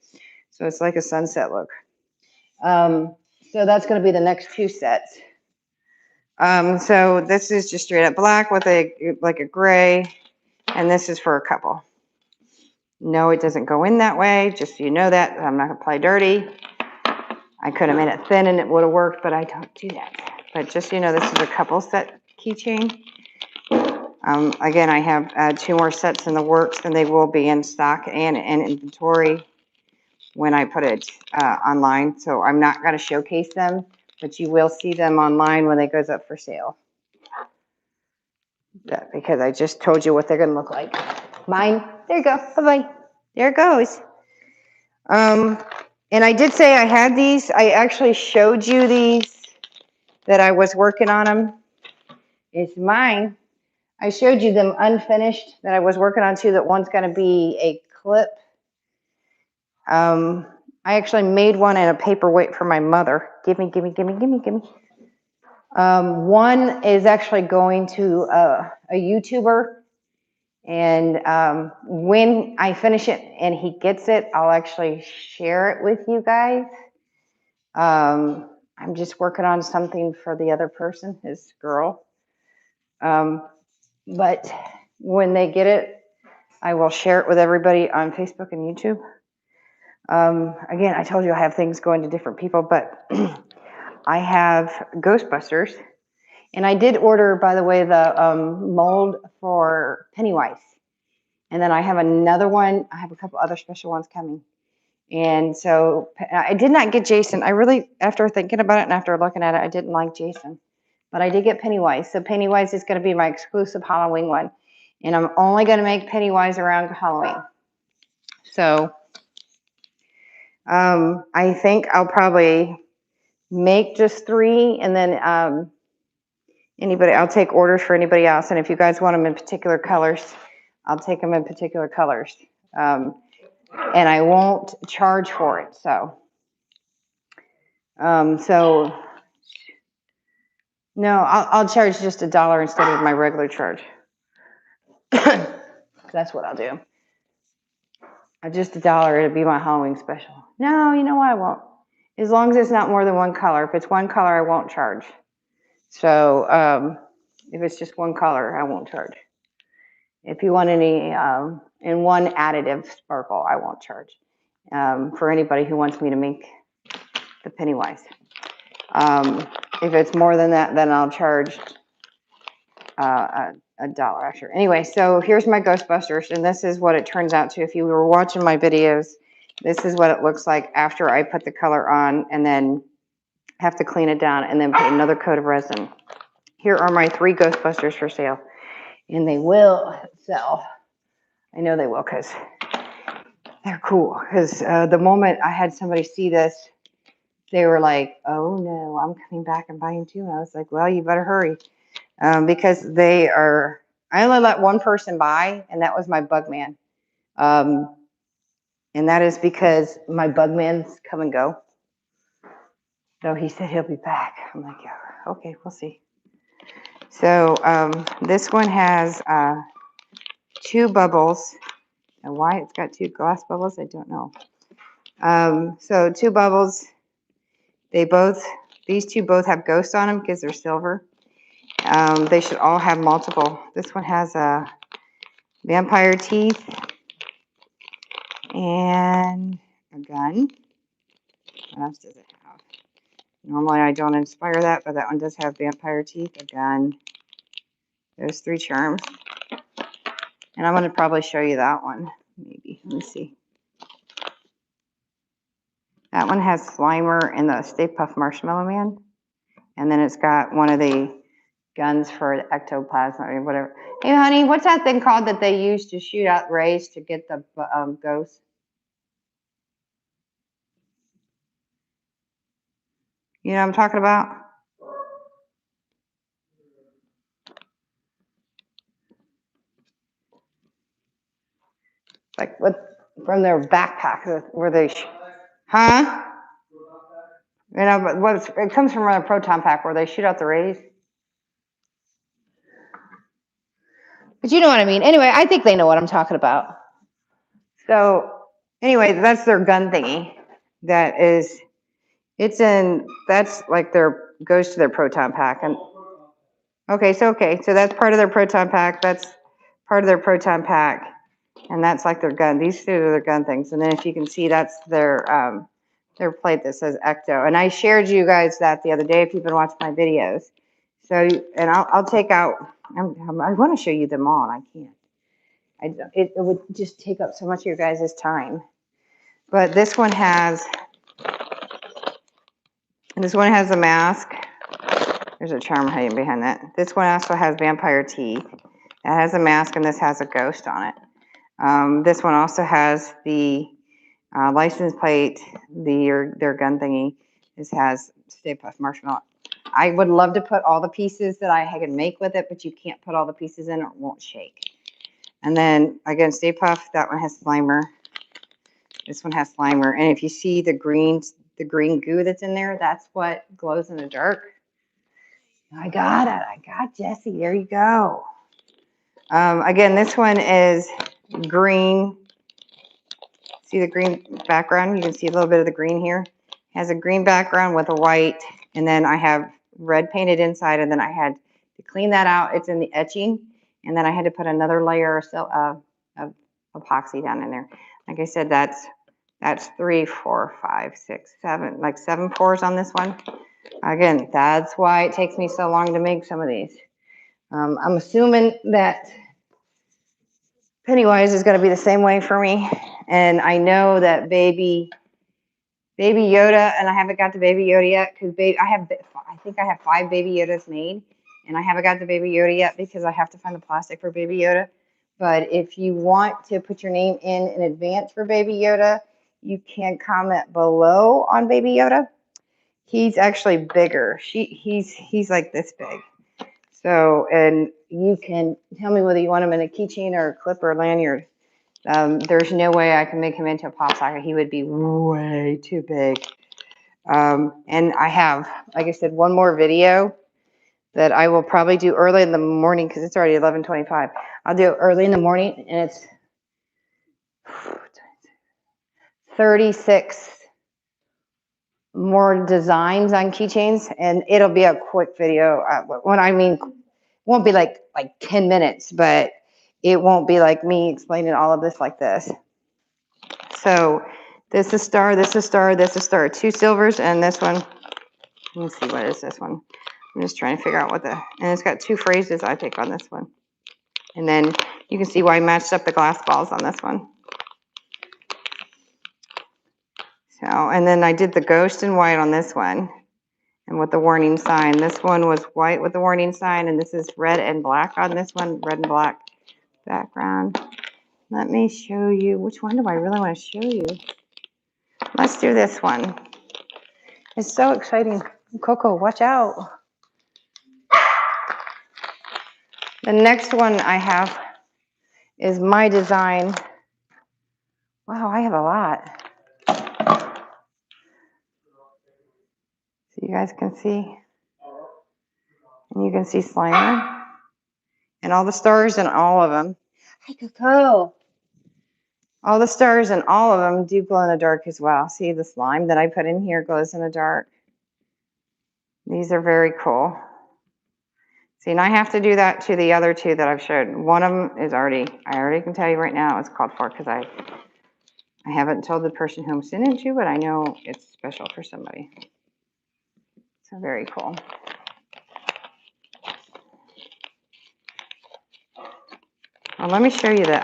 So it's like a sunset look. So that's going to be the next two sets. So this is just straight up black with like a gray, and this is for a couple. No, it doesn't go in that way, just so you know that. I'm not going to play dirty. I could have made it thin and it would have worked, but I don't do that. But just so you know, this is a couple set keychain. Again, I have 2 more sets in the works, and they will be in stock and in inventory when I put it online. So I'm not going to showcase them, but you will see them online when they goes up for sale. Because I just told you what they're going to look like. Mine, there you go. Bye-bye. There it goes. And I did say I had these. I actually showed you these that I was working on them. It's mine. I showed you them unfinished that I was working on too, that one's going to be a clip. I actually made one in a paperweight for my mother. Gimme. One is actually going to a YouTuber. And when I finish it and he gets it, I'll actually share it with you guys. I'm just working on something for the other person, his girl. But when they get it, I will share it with everybody on Facebook and YouTube. Again, I told you I have things going to different people, but I have Ghostbusters. And I did order, by the way, the mold for Pennywise. And then I have another one. I have a couple other special ones coming. And so I did not get Jason. I really, after thinking about it and after looking at it, I didn't like Jason. But I did get Pennywise. So Pennywise is going to be my exclusive Halloween one. And I'm only going to make Pennywise around Halloween. So I think I'll probably make just 3. And then I'll take orders for anybody else. And if you guys want them in particular colors, I'll take them in particular colors. And I won't charge for it. So no, I'll charge just $1 instead of my regular charge. That's what I'll do. Just $1, it'll be my Halloween special. No, you know what? I won't. As long as it's not more than one color. If it's one color, I won't charge. So if it's just one color, I won't charge. If you want any in one additive sparkle, I won't charge. For anybody who wants me to make the Pennywise. If it's more than that, then I'll charge $1 extra. Anyway, so here's my Ghostbusters, and this is what it turns out to. If you were watching my videos, this is what it looks like after I put the color on and then have to clean it down and then put another coat of resin. Here are my 3 Ghostbusters for sale, and they will sell. I know they will because they're cool. Because the moment I had somebody see this, they were like, oh no, I'm coming back and buying too. And I was like, well, you better hurry. Because they are, I only let one person buy, and that was my Bugman. And that is because my Bugmans come and go. So he said he'll be back. I'm like, yeah, okay, we'll see. So this one has 2 bubbles. And why it's got 2 glass bubbles, I don't know. So 2 bubbles. These 2 both have ghosts on them because they're silver. They should all have multiple. This one has vampire teeth and a gun. What else does it have? Normally I don't inspire that, but that one does have vampire teeth, a gun. There's 3 charms. And I'm going to probably show you that one. Maybe. Let me see. That one has Slimer and the Stay Puft Marshmallow Man. And then it's got one of the guns for the ectoplasm or whatever. Hey, honey, what's that thing called that they use to shoot out rays to get the ghosts? You know what I'm talking about? Like what from their backpack where they, huh? You know, but it comes from a proton pack where they shoot out the rays. But you know what I mean. Anyway, I think they know what I'm talking about. So anyway, that's their gun thingy. That is, that's like goes to their proton pack. And okay, so that's part of their proton pack. That's part of their proton pack. And that's like their gun. These two are their gun things. And then if you can see, that's their plate that says Ecto. And I shared you guys that the other day if you've been watching my videos. So, and I'll take out, I want to show you them all, and I can't. It would just take up so much of your guys' time. But this one has a mask. There's a charm hiding behind that. This one also has vampire teeth. It has a mask, and this has a ghost on it. This one also has the license plate, their gun thingy. This has Stay Puft Marshmallow. I would love to put all the pieces that I can make with it, but you can't put all the pieces in or it won't shake. And then again, Stay Puft, that one has Slimer. This one has Slimer. And if you see the green goo that's in there, that's what glows in the dark. I got it. I got Jessie. There you go. Again, this one is green. See the green background? You can see a little bit of the green here. It has a green background with a white, and then I have red painted inside, and then I had to clean that out. It's in the etching, and then I had to put another layer of epoxy down in there. Like I said, that's 3, 4, 5, 6, 7, like 7 pours on this one. Again, that's why it takes me so long to make some of these. I'm assuming that Pennywise is going to be the same way for me. And I know that baby Yoda, and I haven't got the baby Yoda yet because I think I have 5 baby Yodas made, and I haven't got the baby Yoda yet because I have to find the plastic for baby Yoda. But if you want to put your name in advance for baby Yoda, you can comment below on baby Yoda. He's actually bigger. He's like this big. So, and you can tell me whether you want him in a keychain or a clip or a lanyard. There's no way I can make him into a pop socket. He would be way too big. And I have, like I said, one more video that I will probably do early in the morning because it's already 11:25. I'll do it early in the morning, and it's 36 more designs on keychains, and it'll be a quick video. When I mean, won't be like 10 minutes, but it won't be like me explaining all of this like this. So this is star, this is star, this is star. 2 silvers, and this one. Let me see, what is this one? I'm just trying to figure out and it's got 2 phrases I take on this one. And then you can see why I matched up the glass balls on this one. So, and then I did the ghost in white on this one, and with the warning sign. This one was white with the warning sign, and this is red and black on this one, red and black background. Let me show you, which one do I really want to show you? Let's do this one. It's so exciting. Coco, watch out. The next one I have is my design. Wow, I have a lot. So you guys can see. And you can see Slimer. And all the stars in all of them. Hi, Coco. All the stars in all of them do glow in the dark as well. See, the slime that I put in here glows in the dark. These are very cool. See, and I have to do that to the other 2 that I've showed. One of them is I already can tell you right now it's called for, because I haven't told the person who I'm sending it to, but I know it's special for somebody. So very cool. Well, let me show you the,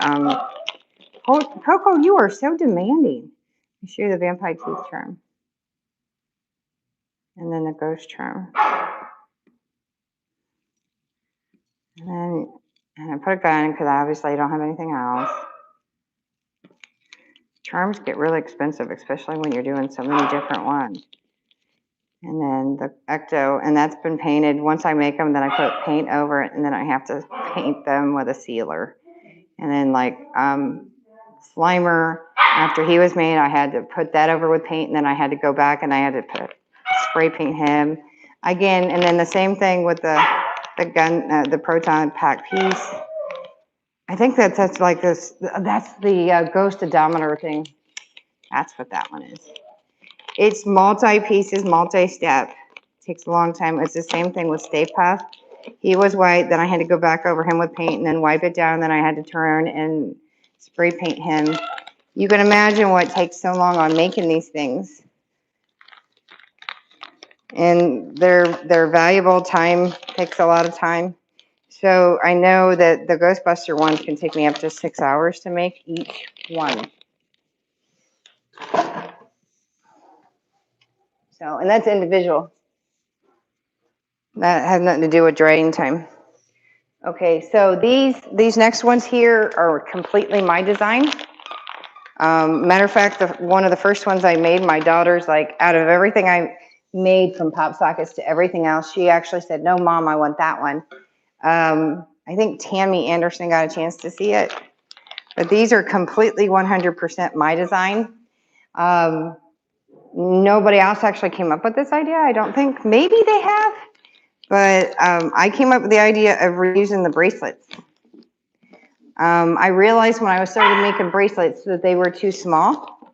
oh, Coco, you are so demanding. Let me show you the vampire teeth charm. And then the ghost charm. And I put a gun because obviously I don't have anything else. Charms get really expensive, especially when you're doing so many different ones. And then the Ecto, and that's been painted. Once I make them, then I put paint over it, and then I have to paint them with a sealer. And then like Slimer, after he was made, I had to put that over with paint, and then I had to go back and I had to spray paint him again. And then the same thing with the gun, the proton pack piece. I think that's like this, that's the ghost odometer thing. That's what that one is. It's multi-pieces, multi-step. Takes a long time. It's the same thing with Stay Puft. He was white, then I had to go back over him with paint and then wipe it down, then I had to turn and spray paint him. You can imagine what takes so long on making these things. And they're valuable. Time takes a lot of time. So I know that the Ghostbuster ones can take me up to 6 hours to make each one. So, and that's individual. That has nothing to do with drying time. Okay, so these next ones here are completely my design. Matter of fact, one of the first ones I made, my daughter's like, out of everything I made from pop sockets to everything else, she actually said, no, Mom, I want that one. I think Tammy Anderson got a chance to see it. But these are completely 100% my design. Nobody else actually came up with this idea, I don't think. Maybe they have. But I came up with the idea of reusing the bracelets. I realized when I was starting making bracelets that they were too small.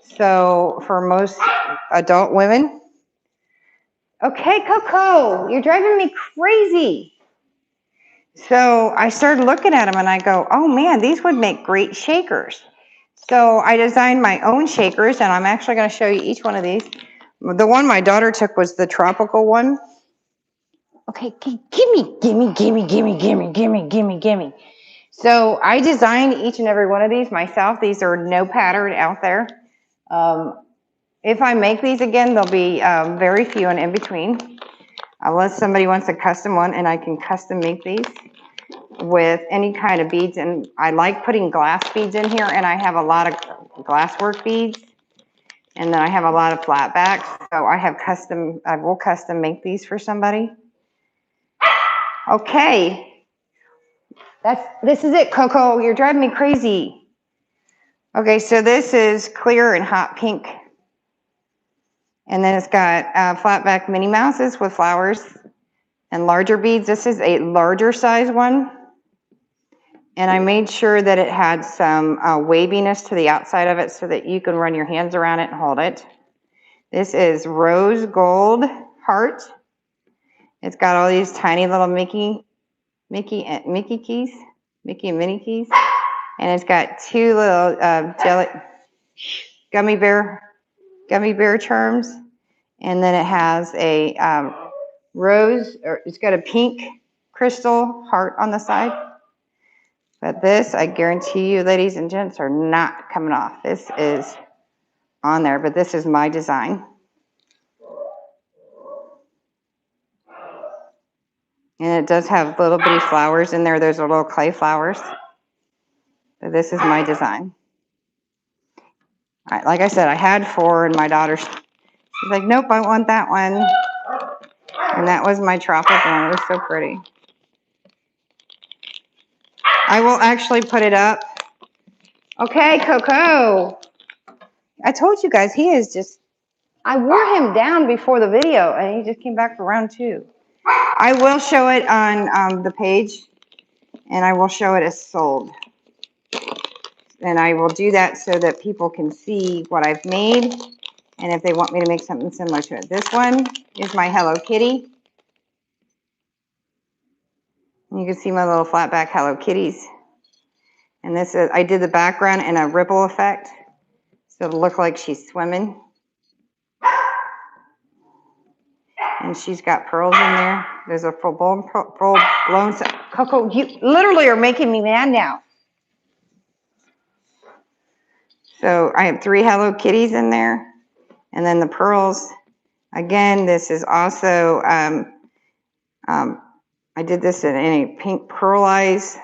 So for most adult women, okay, Coco, you're driving me crazy. So I started looking at them and I go, oh man, these would make great shakers. So I designed my own shakers and I'm actually going to show you each one of these. The one my daughter took was the tropical one. Okay, gimme. So I designed each and every one of these myself. These are no pattern out there. If I make these again, there'll be very few and in between. Unless somebody wants a custom one, and I can custom make these with any kind of beads. And I like putting glass beads in here, and I have a lot of glasswork beads. And then I have a lot of flat backs. So I will custom make these for somebody. Okay. This is it, Coco. You're driving me crazy. Okay, so this is clear and hot pink. And then it's got flat back Minnie Mouses with flowers and larger beads. This is a larger size one. And I made sure that it had some waviness to the outside of it so that you can run your hands around it and hold it. This is rose gold heart. It's got all these tiny little Mickey and Minnie keys. And it's got two little gummy bear charms. And then it has a rose, or it's got a pink crystal heart on the side. But this, I guarantee you, ladies and gents, are not coming off. This is on there, but this is my design. And it does have little bitty flowers in there. Those are little clay flowers. But this is my design. All right, like I said, I had 4, and my daughter, she's like, nope, I want that one. And that was my tropical one. It was so pretty. I will actually put it up. Okay, Coco. I told you guys, he is just, I wore him down before the video, and he just came back for round 2. I will show it on the page, and I will show it as sold. And I will do that so that people can see what I've made, and if they want me to make something similar to it. This one is my Hello Kitty. You can see my little flat back Hello Kitties. And this is, I did the background in a ripple effect, so it'll look like she's swimming. And she's got pearls in there. There's a full blown Coco, you literally are making me mad now. So I have 3 Hello Kitties in there. And then the pearls. Again, this is also, I did this in a pink pearl eyes.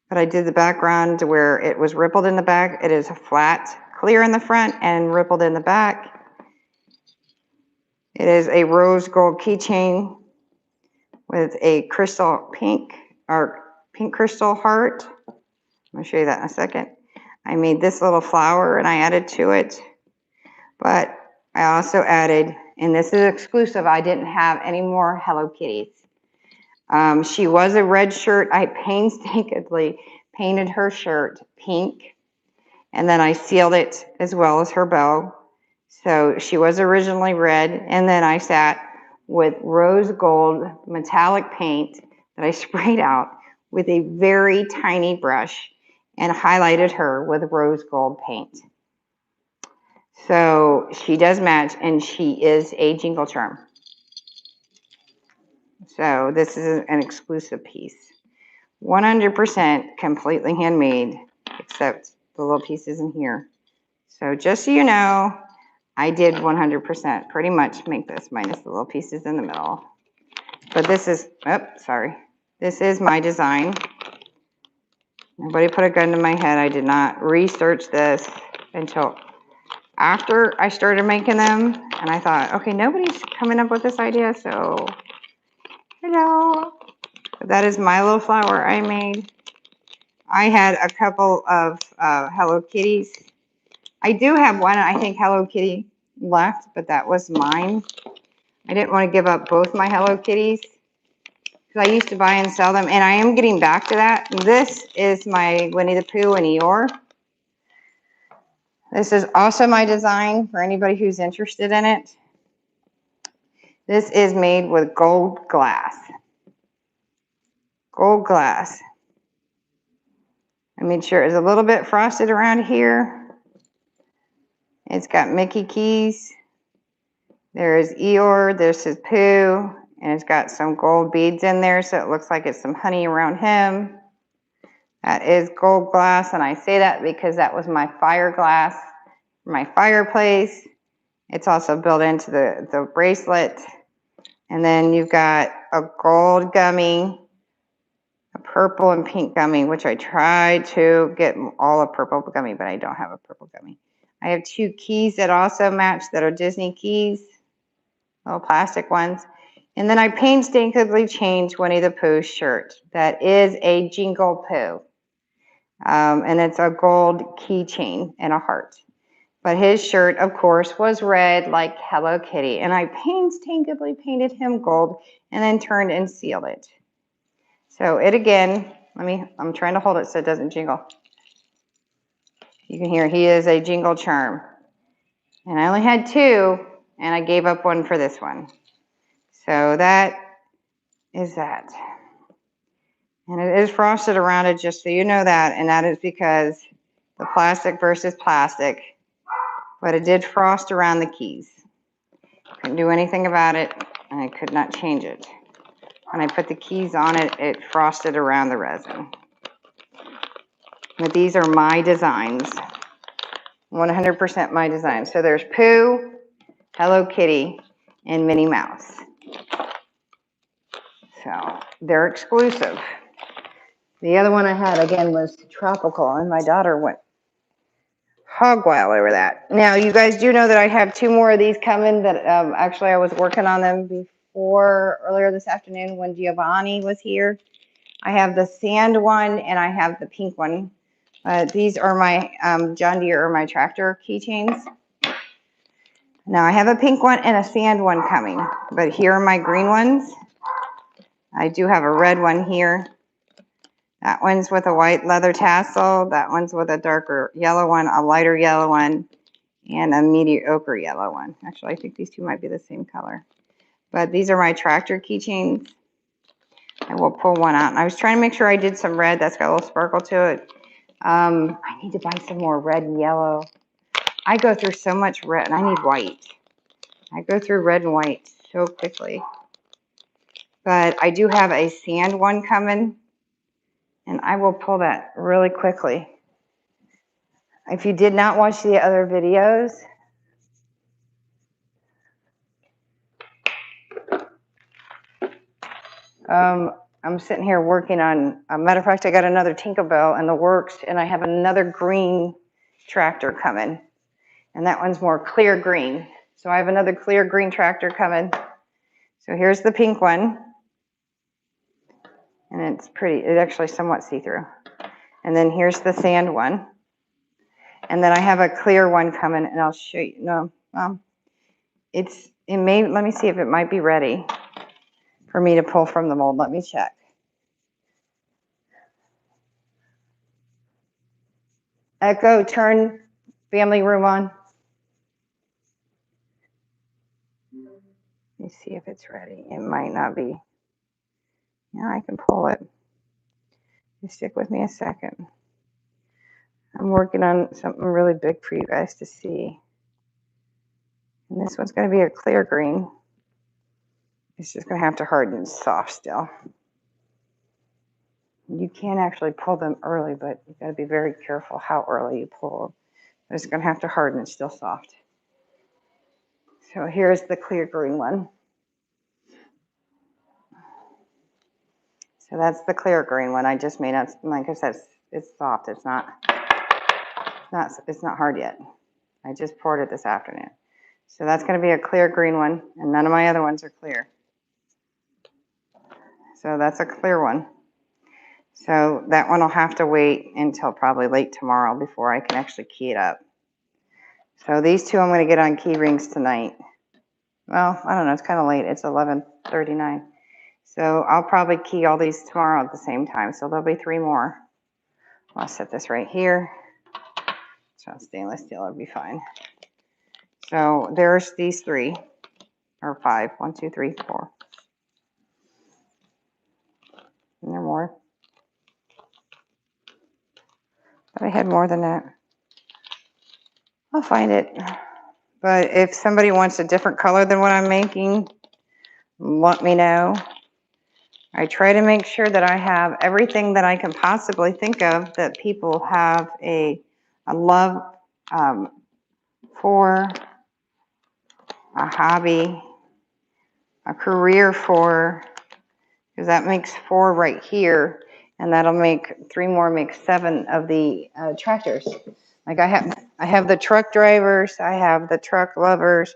But I did the background to where it was rippled in the back. It is a flat, clear in the front and rippled in the back. It is a rose gold keychain with a crystal pink crystal heart. I'm going to show you that in a second. I made this little flower and I added to it. But I also added And this is exclusive. I didn't have any more Hello Kitties. She was a red shirt. I painstakingly painted her shirt pink, and then I sealed it as well as her bow. So she was originally red, and then I sat with rose gold metallic paint that I sprayed out with a very tiny brush and highlighted her with rose gold paint. So she does match, and she is a Jingle Charm. So this is an exclusive piece. 100% completely handmade, except the little pieces in here. So just so you know, I did 100% pretty much make this, minus the little pieces in the middle. But this is, this is my design. Nobody put a gun to my head. I did not research this until after I started making them. And I thought, okay, nobody's coming up with this idea, so hello. But that is my little flower I made. I had a couple of Hello Kitties. I do have one, I think, Hello Kitty left, but that was mine. I didn't want to give up both my Hello Kitties because I used to buy and sell them, and I am getting back to that. This is my Winnie the Pooh and Eeyore. This is also my design for anybody who's interested in it. This is made with gold glass. Gold glass. I made sure it's a little bit frosted around here. It's got Mickey keys. There is Eeyore, this is Pooh, and it's got some gold beads in there, so it looks like it's some honey around him. That is gold glass, and I say that because that was my fire glass for my fireplace. It's also built into the bracelet. And then you've got a gold gummy, a purple and pink gummy, which I tried to get all a purple gummy, but I don't have a purple gummy. I have 2 keys that also match that are Disney keys, little plastic ones. And then I painstakingly changed Winnie the Pooh's shirt. That is a Jingle Pooh. And it's a gold keychain and a heart. But his shirt, of course, was red like Hello Kitty. And I painstakingly painted him gold and then turned and sealed it. So it again, I'm trying to hold it so it doesn't jingle. You can hear he is a Jingle Charm. And I only had 2, and I gave up 1 for this one. So that is that. And it is frosted around it, just so you know that. And that is because the plastic versus plastic. But it did frost around the keys. Couldn't do anything about it, and I could not change it. When I put the keys on it, it frosted around the resin. But these are my designs. 100% my designs. So there's Pooh, Hello Kitty, and Minnie Mouse. So they're exclusive. The other one I had, again, was tropical, and my daughter went hog wild over that. Now, you guys do know that I have 2 more of these coming that actually I was working on them before earlier this afternoon when Giovanni was here. I have the sand one and I have the pink one. These are my John Deere or my tractor keychains. Now, I have a pink one and a sand one coming, but here are my green ones. I do have a red one here. That one's with a white leather tassel. That one's with a darker yellow one, a lighter yellow one, and a mediocre yellow one. Actually, I think these 2 might be the same color. But these are my tractor keychains. I will pull one out. And I was trying to make sure I did some red. That's got a little sparkle to it. I need to buy some more red and yellow. I go through so much red, and I need white. I go through red and white so quickly. But I do have a sand one coming. And I will pull that really quickly. If you did not watch the other videos, I'm sitting here working on, a matter of fact, I got another Tinkerbell in the works, and I have another green tractor coming. And that one's more clear green. So I have another clear green tractor coming. So here's the pink one. And it's pretty, it's actually somewhat see-through. And then here's the sand one. And then I have a clear one coming, and I'll show you. No, it's let me see if it might be ready for me to pull from the mold. Let me check. Echo, turn family room on. Let me see if it's ready. It might not be. Yeah, I can pull it. Just stick with me a second. I'm working on something really big for you guys to see. And this one's going to be a clear green. It's just going to have to harden. It's soft still. You can actually pull them early, but you got to be very careful how early you pull. It's going to have to harden. It's still soft. So here's the clear green one. So that's the clear green one I just made. Like I said, it's soft. It's not hard yet. I just poured it this afternoon. So that's going to be a clear green one, and none of my other ones are clear. So that's a clear one. So that one will have to wait until probably late tomorrow before I can actually key it up. So these two I'm going to get on key rings tonight. Well, I don't know. It's kind of late. It's 11:39. So I'll probably key all these tomorrow at the same time. So there'll be 3 more. I'll set this right here. So stainless steel will be fine. So there's these 3 or 5. 1, 2, 3, 4. And there are more. But I had more than that. I'll find it. But if somebody wants a different color than what I'm making, let me know. I try to make sure that I have everything that I can possibly think of that people have a love for, a hobby, a career for, because that makes 4 right here, and that'll make 3 more, make 7 of the tractors. Like I have the truck drivers, I have the truck lovers,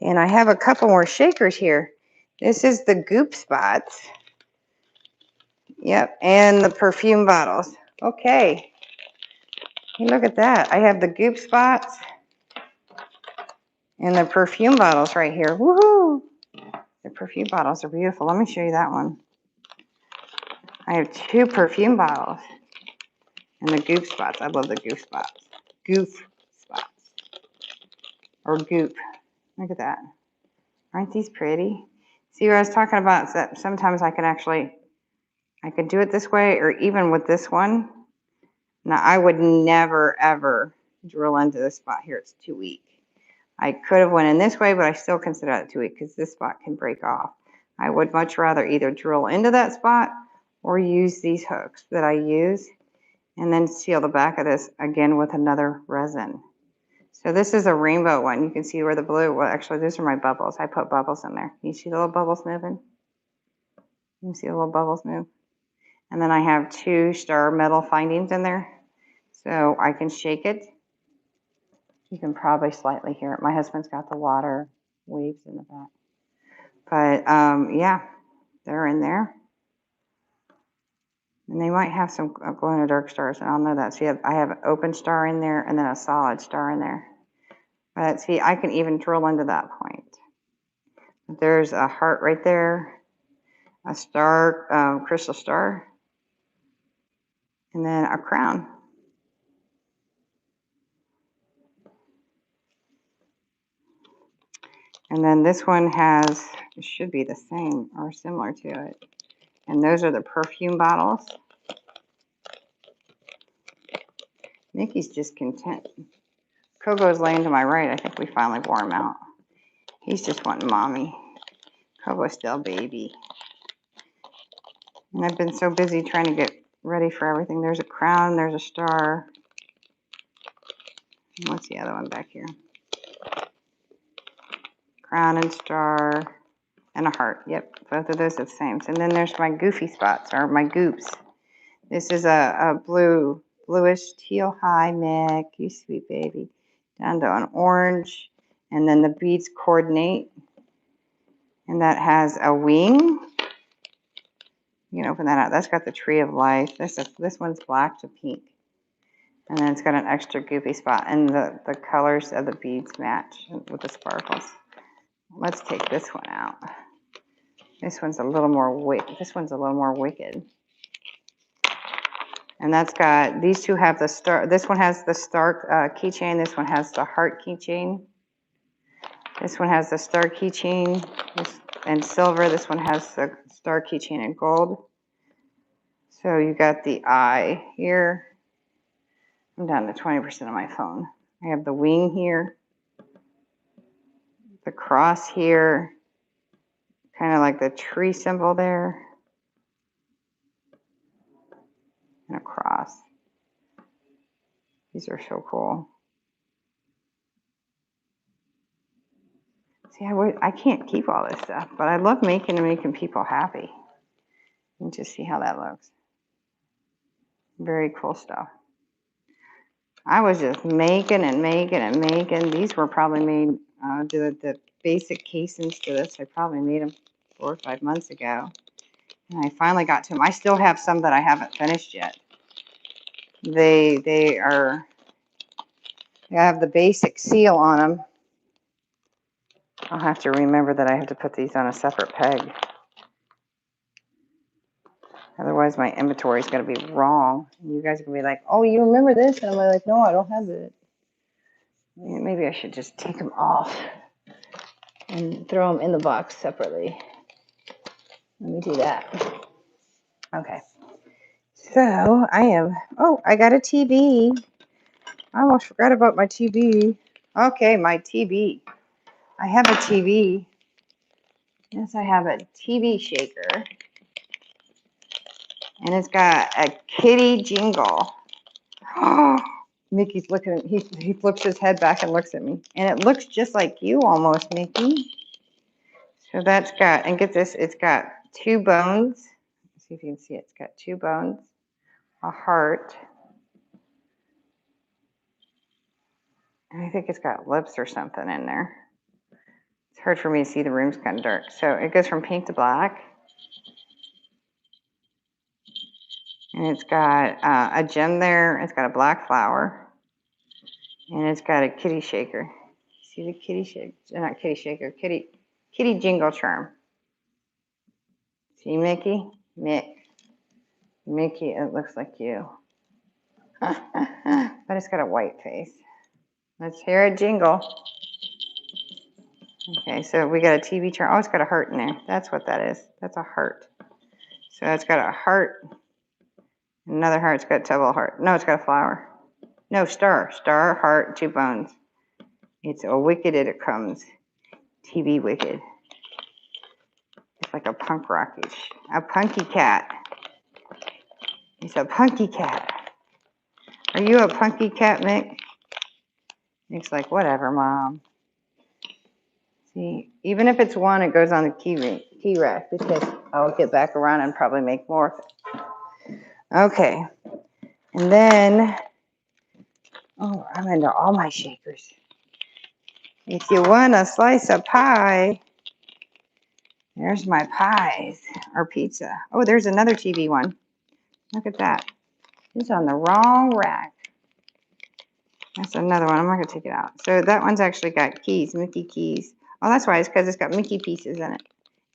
and I have a couple more shakers here. This is the goop spots. Yep, and the perfume bottles. Okay. Hey, look at that. I have the goop spots and the perfume bottles right here. Woohoo! The perfume bottles are beautiful. Let me show you that one. I have 2 perfume bottles and the goop spots. I love the goop spots. Goof spots. Or goop. Look at that. Aren't these pretty? See what I was talking about? That sometimes I could do it this way, or even with this one. Now, I would never, ever drill into this spot here. It's too weak. I could have went in this way, but I still consider that too weak because this spot can break off. I would much rather either drill into that spot or use these hooks that I use and then seal the back of this again with another resin. So this is a rainbow one. You can see where the blue, well, actually, these are my bubbles. I put bubbles in there. You see the little bubbles moving? You can see the little bubbles move. And then I have 2 star metal findings in there. So I can shake it. You can probably slightly hear it. My husband's got the water waves in the back. But yeah, they're in there. And they might have some glow in the dark stars, and I'll know that. See, I have an open star in there and then a solid star in there. But see, I can even drill into that point. There's a heart right there, a star, crystal star, and then a crown. And then this one has, it should be the same or similar to it. And those are the perfume bottles. Mickey's just content. Kogo's laying to my right. I think we finally wore him out. He's just wanting mommy. Kogo's still baby. And I've been so busy trying to get ready for everything. There's a crown, there's a star. What's the other one back here? Crown and star and a heart. Yep, both of those are the same. And then there's my goofy spots, or my goops. This is a bluish teal high Mick, you sweet baby, down to an orange. And then the beads coordinate. And that has a wing. You can open that out. That's got the tree of life. This one's black to pink. And then it's got an extra goopy spot. And the colors of the beads match with the sparkles. Let's take this one out. This one's a little more wicked. And that's got, these two have the star, this one has the star keychain, this one has the heart keychain. This one has the star keychain and silver, this one has the star keychain in gold. So you got the eye here. I'm down to 20% of my phone. I have the wing here, the cross here, kind of like the tree symbol there, and a cross. These are so cool. See, I can't keep all this stuff, but I love making and making people happy. And just see how that looks. Very cool stuff. I was just making and making and making. These were probably made, the basic casings to this. I probably made them 4 or 5 months ago. And I finally got to them. I still have some that I haven't finished yet. They have the basic seal on them. I'll have to remember that I have to put these on a separate peg. Otherwise, my inventory is going to be wrong. And you guys are going to be like, oh, you remember this? And I'm like, no, I don't have it. Maybe I should just take them off and throw them in the box separately. Let me do that. Okay. So I got a TV. I almost forgot about my TV. Okay, my TV. I have a TV. Yes, I have a TV shaker. And it's got a kitty jingle. Mickey's looking at me. He flips his head back and looks at me. And it looks just like you almost, Mickey. So that's got, and get this, it's got 2 bones. Let's see if you can see it. It's got 2 bones, a heart. And I think it's got lips or something in there. It's hard for me to see. The room's kind of dark. So it goes from pink to black. And it's got a gem there. It's got a black flower. And it's got a kitty shaker. See the kitty shaker? Not kitty shaker. Kitty Jingle Charm. See Mickey? Mickey, it looks like you. But it's got a white face. Let's hear it jingle. Okay, so we got a TV charm. Oh, it's got a heart in there. That's what that is. That's a heart. So it's got a heart. Another heart. It's got a double heart. No, it's got a flower. No, star. Star, heart, 2 bones. It's a wicked it comes. TV wicked. It's like a punk rockish. A punky cat. It's a punky cat. Are you a punky cat, Mick? Mick's like, whatever, Mom. See, even if it's 1, it goes on the key rack because I'll get back around and probably make more of it. Okay. And then, oh, I'm into all my shakers. If you want a slice of pie, there's my pies or pizza. Oh, there's another TV one. Look at that. It's on the wrong rack. That's another one. I'm not going to take it out. So that one's actually got keys, Mickey keys. Oh, that's why. It's because it's got Mickey pieces in it.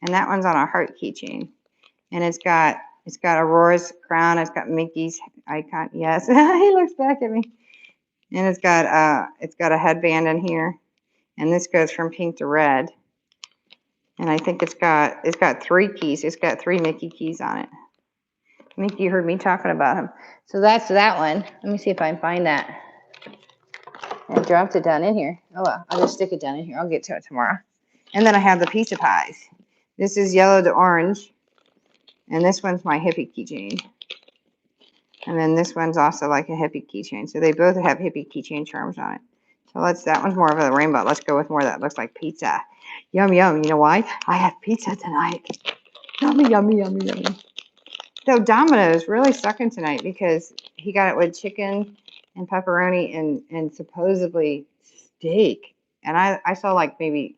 And that one's on a heart keychain. And it's got Aurora's crown. It's got Mickey's icon. Yes, he looks back at me. And it's got a headband in here. And this goes from pink to red. And I think it's got 3 keys. It's got 3 Mickey keys on it. Mickey, you heard me talking about him. So that's that one. Let me see if I can find that. I dropped it down in here. Oh, well, I'll just stick it down in here. I'll get to it tomorrow. And then I have the pizza pies. This is yellow to orange. And this one's my hippie keychain. And then this one's also like a hippie keychain. So they both have hippie keychain charms on it. So that one's more of a rainbow. Let's go with more that looks like pizza. Yum, yum. You know why? I have pizza tonight. Yummy, yummy, yummy, yummy. So Domino's really sucking tonight because he got it with chicken and pepperoni and supposedly steak. And I saw like maybe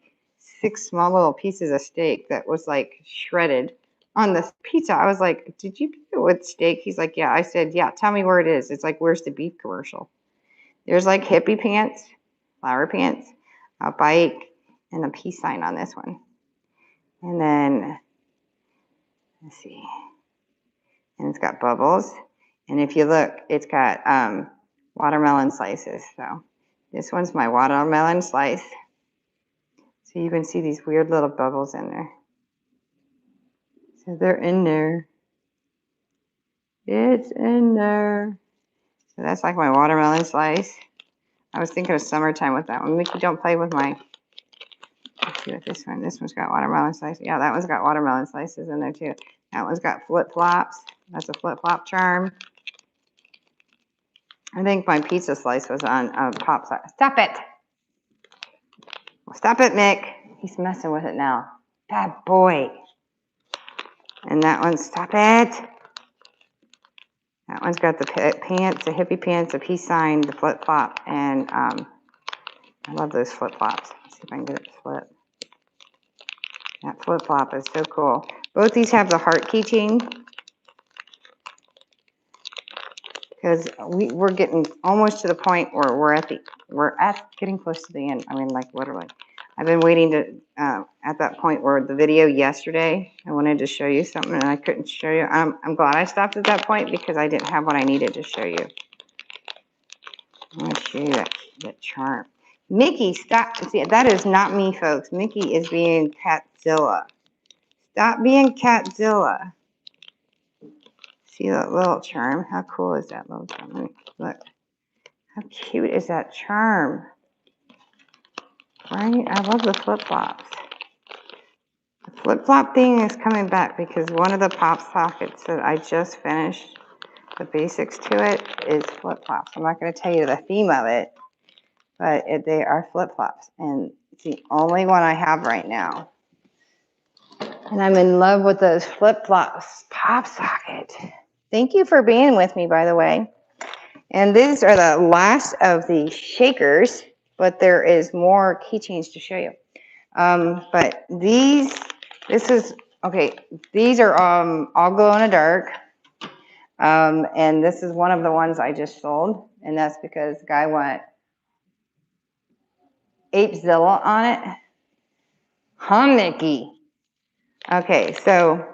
6 small little pieces of steak that was like shredded on this pizza. I was like, did you do it with steak? He's like, yeah. I said, yeah, tell me where it is. It's like, where's the beef commercial? There's like hippie pants, flower pants, a bike, and a peace sign on this one. And then, let's see, and it's got bubbles. And if you look, it's got watermelon slices. So this one's my watermelon slice. So you can see these weird little bubbles in there. So they're in there. It's in there. So that's like my watermelon slice. I was thinking of summertime with that one. Mickey, don't play with my, let's see what this one, this one's got watermelon slices. Yeah, that one's got watermelon slices in there too. That one's got flip-flops. That's a flip-flop charm. I think my pizza slice was on a pop size. Stop it. Stop it, Mick. He's messing with it now. Bad boy. And that one, stop it. That one's got the pants, the hippie pants, the peace sign, the flip-flop, and I love those flip-flops. Let's see if I can get it to flip. That flip-flop is so cool. Both these have the heart keychain because we're getting almost to the point where we're at getting close to the end. I mean, like literally. I've been waiting to at that point where the video yesterday, I wanted to show you something and I couldn't show you. I'm glad I stopped at that point because I didn't have what I needed to show you. I want to show you that charm. Mickey, stop. See, that is not me, folks. Mickey is being Catzilla. Stop being Catzilla. See that little charm? How cool is that little charm? Look. How cute is that charm? Right? I love the flip-flops. The flip-flop thing is coming back because one of the pop sockets that I just finished, the basics to it, is flip-flops. I'm not going to tell you the theme of it, but they are flip-flops. And it's the only one I have right now. And I'm in love with those flip-flops pop socket. Thank you for being with me, by the way. And these are the last of the shakers, but there is more keychains to show you. But these are all glow in the dark. And this is one of the ones I just sold. And that's because the guy went ApeZilla on it. Huh, Mickey? Okay, so,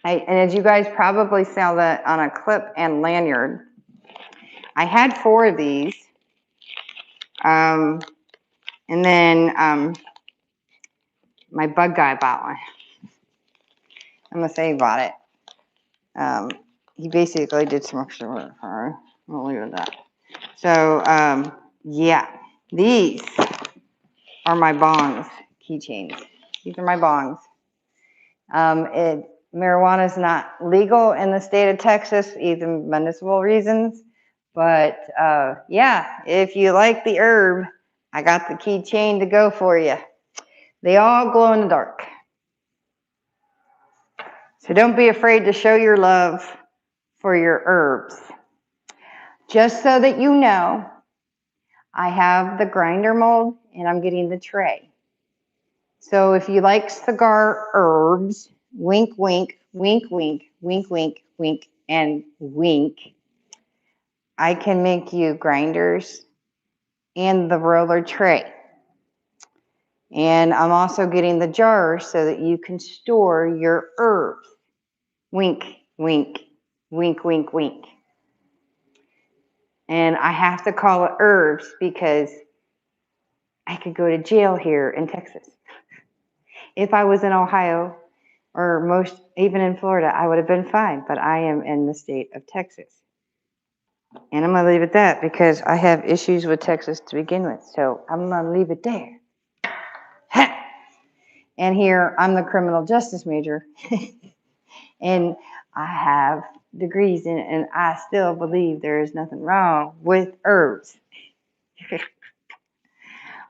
and as you guys probably saw that on a clip and lanyard, I had 4 of these. And then my bug guy bought one. I'm going to say he bought it. He basically did some extra work for her. We'll leave it at that. So, yeah, these are my bongs keychains. These are my bongs. Marijuana is not legal in the state of Texas, even municipal reasons. But yeah, if you like the herb, I got the keychain to go for you. They all glow in the dark. So don't be afraid to show your love for your herbs. Just so that you know, I have the grinder mold and I'm getting the tray. So if you like cigar herbs, wink, wink, wink, wink, wink, wink, wink, and wink, I can make you grinders and the roller tray. And I'm also getting the jars so that you can store your herbs. Wink, wink, wink, wink, wink. And I have to call it herbs because I could go to jail here in Texas. If I was in Ohio or even in Florida, I would have been fine, but I am in the state of Texas. And I'm going to leave it at that because I have issues with Texas to begin with. So I'm going to leave it there. Ha! And here I'm the criminal justice major. And I have degrees in it, and I still believe there is nothing wrong with herbs.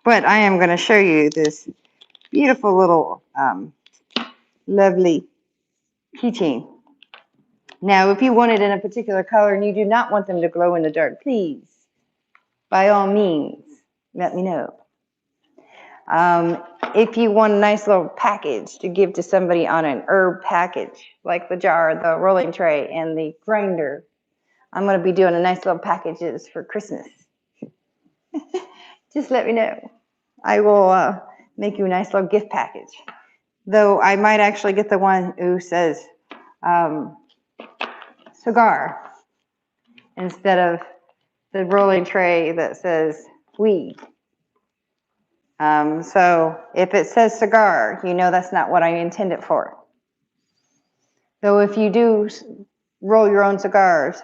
But I am going to show you this beautiful little lovely keychain. Now, if you want it in a particular color and you do not want them to glow in the dark, please, by all means, let me know. If you want a nice little package to give to somebody on an herb package, like the jar, the rolling tray, and the grinder, I'm going to be doing a nice little packages for Christmas. Just let me know. I will make you a nice little gift package. Though I might actually get the one who says cigar instead of the rolling tray that says weed. So if it says cigar, you know that's not what I intend it for. So if you do roll your own cigars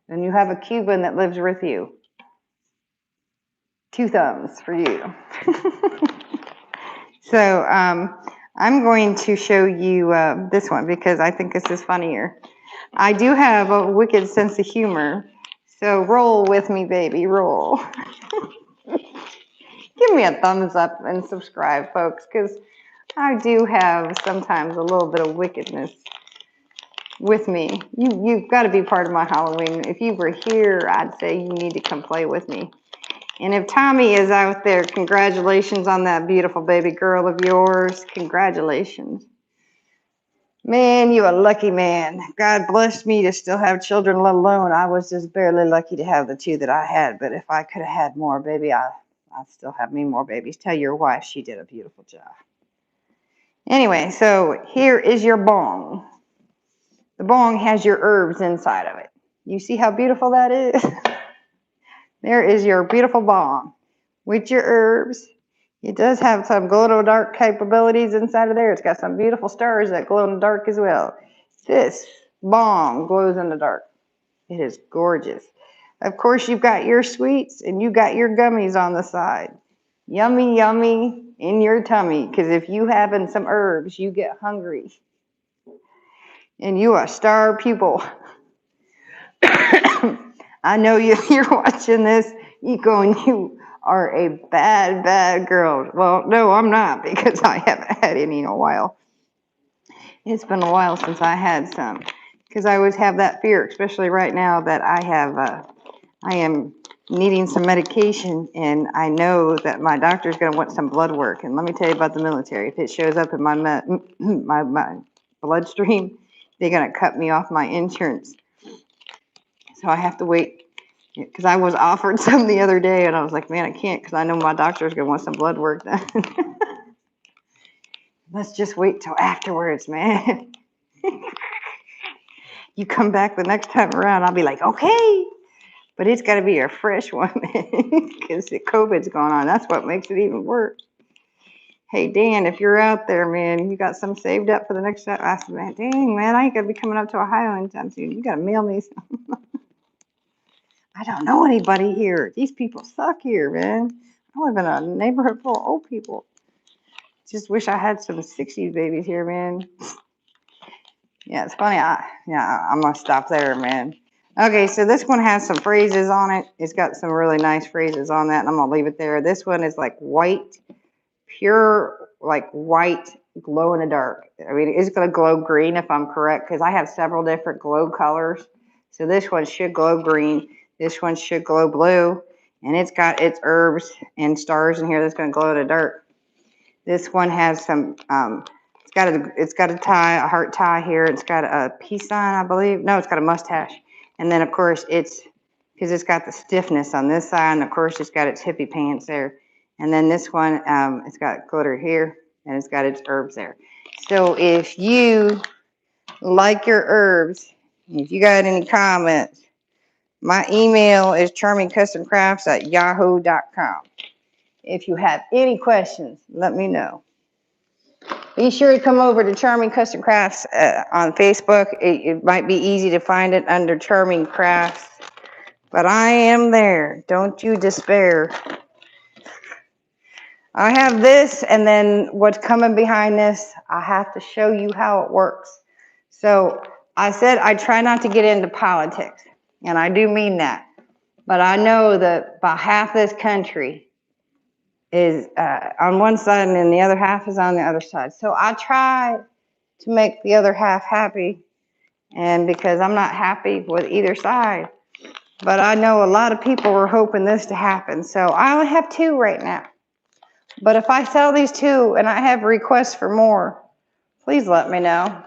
and you have a Cuban that lives with you, 2 thumbs for you. So I'm going to show you this one because I think this is funnier. I do have a wicked sense of humor, so roll with me, baby, roll. Give me a thumbs up and subscribe, folks, because I do have sometimes a little bit of wickedness with me. You've got to be part of my Halloween. If you were here, I'd say you need to come play with me. And if Tommy is out there, congratulations on that beautiful baby girl of yours. Congratulations. Man, you a lucky man. God blessed me to still have children, let alone I was just barely lucky to have the 2 that I had. But if I could have had more, baby, I'd still have me more babies. Tell your wife she did a beautiful job. Anyway, so here is your bong. The bong has your herbs inside of it. You see how beautiful that is? There is your beautiful bong with your herbs. It does have some glow-in-the-dark capabilities inside of there. It's got some beautiful stars that glow in the dark as well. This bong glows in the dark. It is gorgeous. Of course, you've got your sweets and you got your gummies on the side. Yummy, yummy in your tummy. Because if you having some herbs, you get hungry. And you are a star pupil. I know you're watching this, you going, you are a bad, bad girl. Well, no, I'm not, because I haven't had any in a while. It's been a while since I had some, because I always have that fear, especially right now that I am needing some medication, and I know that my doctor's going to want some blood work. And let me tell you about the military. If it shows up in my bloodstream, they're going to cut me off my insurance. So I have to wait, because I was offered some the other day, and I was like, man, I can't, because I know my doctor's going to want some blood work done. Let's just wait till afterwards, man. You come back the next time around, I'll be like, okay. But it's got to be a fresh one, because the COVID's going on. That's what makes it even worse. Hey, Dan, if you're out there, man, you got some saved up for the next time? I said, man, dang, man, I ain't going to be coming up to Ohio anytime soon. You got to mail me some. I don't know anybody here. These people suck here, man. I live in a neighborhood full of old people. Just wish I had some 60s babies here, man. Yeah, it's funny. I'm going to stop there, man. Okay, so this one has some phrases on it. It's got some really nice phrases on that, and I'm going to leave it there. This one is like white, pure, like white, glow in the dark. I mean, it's going to glow green if I'm correct, because I have several different glow colors. So this one should glow green. This one should glow blue, and it's got its herbs and stars in here that's going to glow in the dark. This one has some, it's got a tie, a heart tie here. It's got a peace sign, I believe. No, it's got a mustache. And then, of course, because it's got the stiffness on this side, and of course, it's got its hippie pants there. And then this one, it's got glitter here, and it's got its herbs there. So if you like your herbs, if you got any comments, my email is charmingcustomcrafts@yahoo.com. If you have any questions, let me know. Be sure to come over to Charming Custom Crafts on Facebook. It might be easy to find it under Charming Crafts, but I am there. Don't you despair. I have this, and then what's coming behind this, I have to show you how it works. So I said I try not to get into politics, and I do mean that. But I know that about half this country is on one side, and then the other half is on the other side. So I try to make the other half happy, and because I'm not happy with either side. But I know a lot of people were hoping this to happen. So I only have 2 right now. But if I sell these 2 and I have requests for more, please let me know.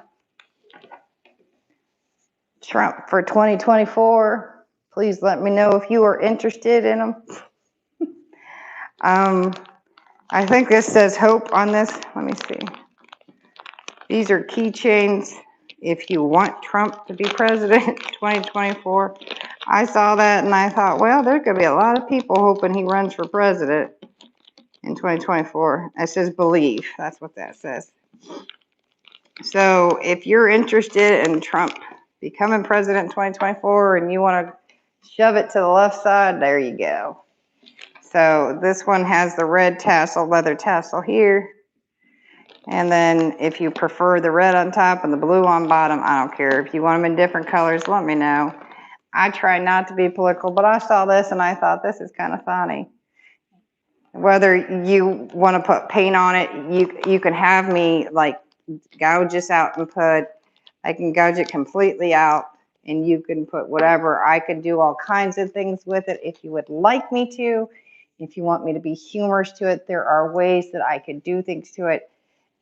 Trump for 2024, please let me know if you are interested in them. I think this says hope on this. Let me see. These are keychains. If you want Trump to be president 2024. I saw that and I thought, well, there's going to be a lot of people hoping he runs for president in 2024. It says believe. That's what that says. So if you're interested in Trump becoming president in 2024 and you want to shove it to the left side, there you go. So this one has the red tassel, leather tassel here. And then if you prefer the red on top and the blue on bottom, I don't care. If you want them in different colors, let me know. I try not to be political, but I saw this and I thought this is kind of funny. Whether you want to put paint on it, you can have me like gouge this out and I can gouge it completely out and you can put whatever. I could do all kinds of things with it if you would like me to. If you want me to be humorous to it, there are ways that I could do things to it.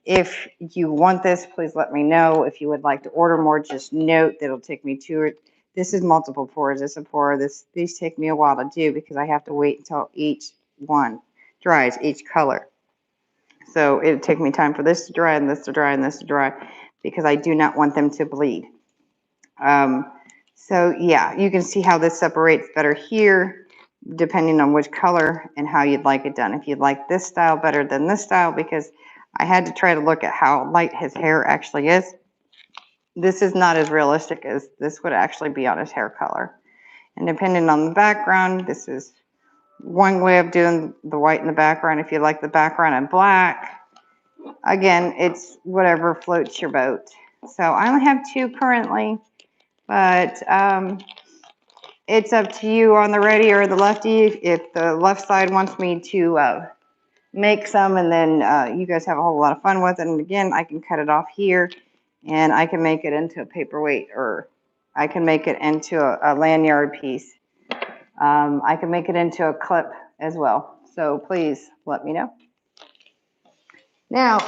If you want this, please let me know. If you would like to order more, just note that it'll take me to it. This is multiple pours. This is a pour. These take me a while to do because I have to wait until each one dries, each color. So it'll take me time for this to dry and this to dry and this to dry because I do not want them to bleed. So yeah, you can see how this separates better here depending on which color and how you'd like it done. If you'd like this style better than this style, because I had to try to look at how light his hair actually is. This is not as realistic as this would actually be on his hair color. And depending on the background, this is one way of doing the white in the background. If you like the background in black, again, it's whatever floats your boat. So I only have 2 currently, but it's up to you on the righty or the lefty. If the left side wants me to make some and then you guys have a whole lot of fun with it. And again, I can cut it off here and I can make it into a paperweight or I can make it into a lanyard piece. I can make it into a clip as well. So please let me know. Now,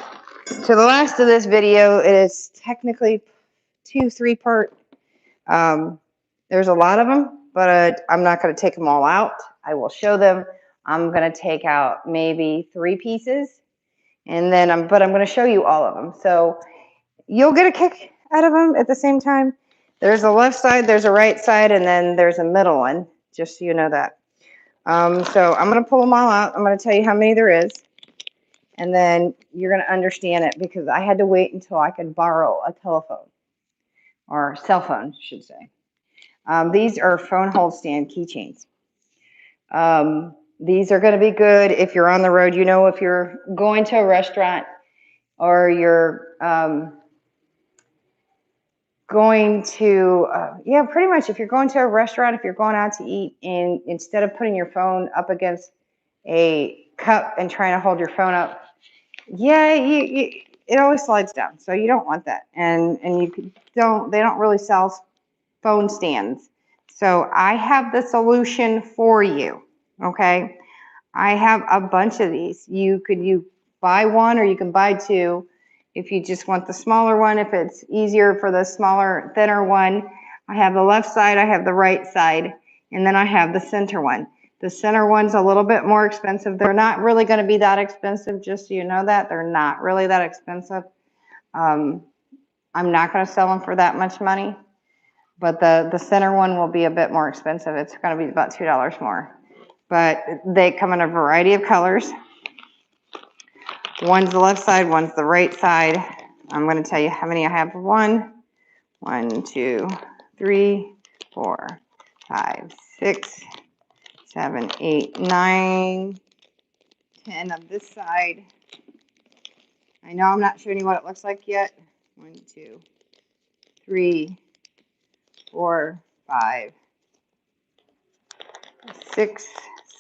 to the last of this video, it is technically 2-3 part. There's a lot of them, but I'm not going to take them all out. I will show them. I'm going to take out maybe 3 pieces, and then but I'm going to show you all of them. So you'll get a kick out of them at the same time. There's a left side, there's a right side, and then there's a middle one, just so you know that. So I'm going to pull them all out. I'm going to tell you how many there is, and then you're going to understand it because I had to wait until I could borrow a telephone, or cell phone, I should say. These are phone hold stand keychains. These are going to be good if you're on the road. You know, if you're going to a restaurant or you're going to, yeah, pretty much if you're going to a restaurant, if you're going out to eat, and instead of putting your phone up against a cup and trying to hold your phone up, yeah, it always slides down. So you don't want that. And they don't really sell phone stands. So I have the solution for you, okay? I have a bunch of these. You buy one or you can buy 2 if you just want the smaller one, if it's easier for the smaller, thinner one. I have the left side, I have the right side, and then I have the center one. The center one's a little bit more expensive. They're not really going to be that expensive, just so you know that. They're not really that expensive. I'm not going to sell them for that much money. But the center one will be a bit more expensive. It's going to be about $2 more. But they come in a variety of colors. One's the left side, one's the right side. I'm going to tell you how many I have. 1, 2, 3, 4, 5, 6, 7, 8, 9, 10 of this side. I know I'm not showing you what it looks like yet. 1, 2, 3, 4, 5, 6,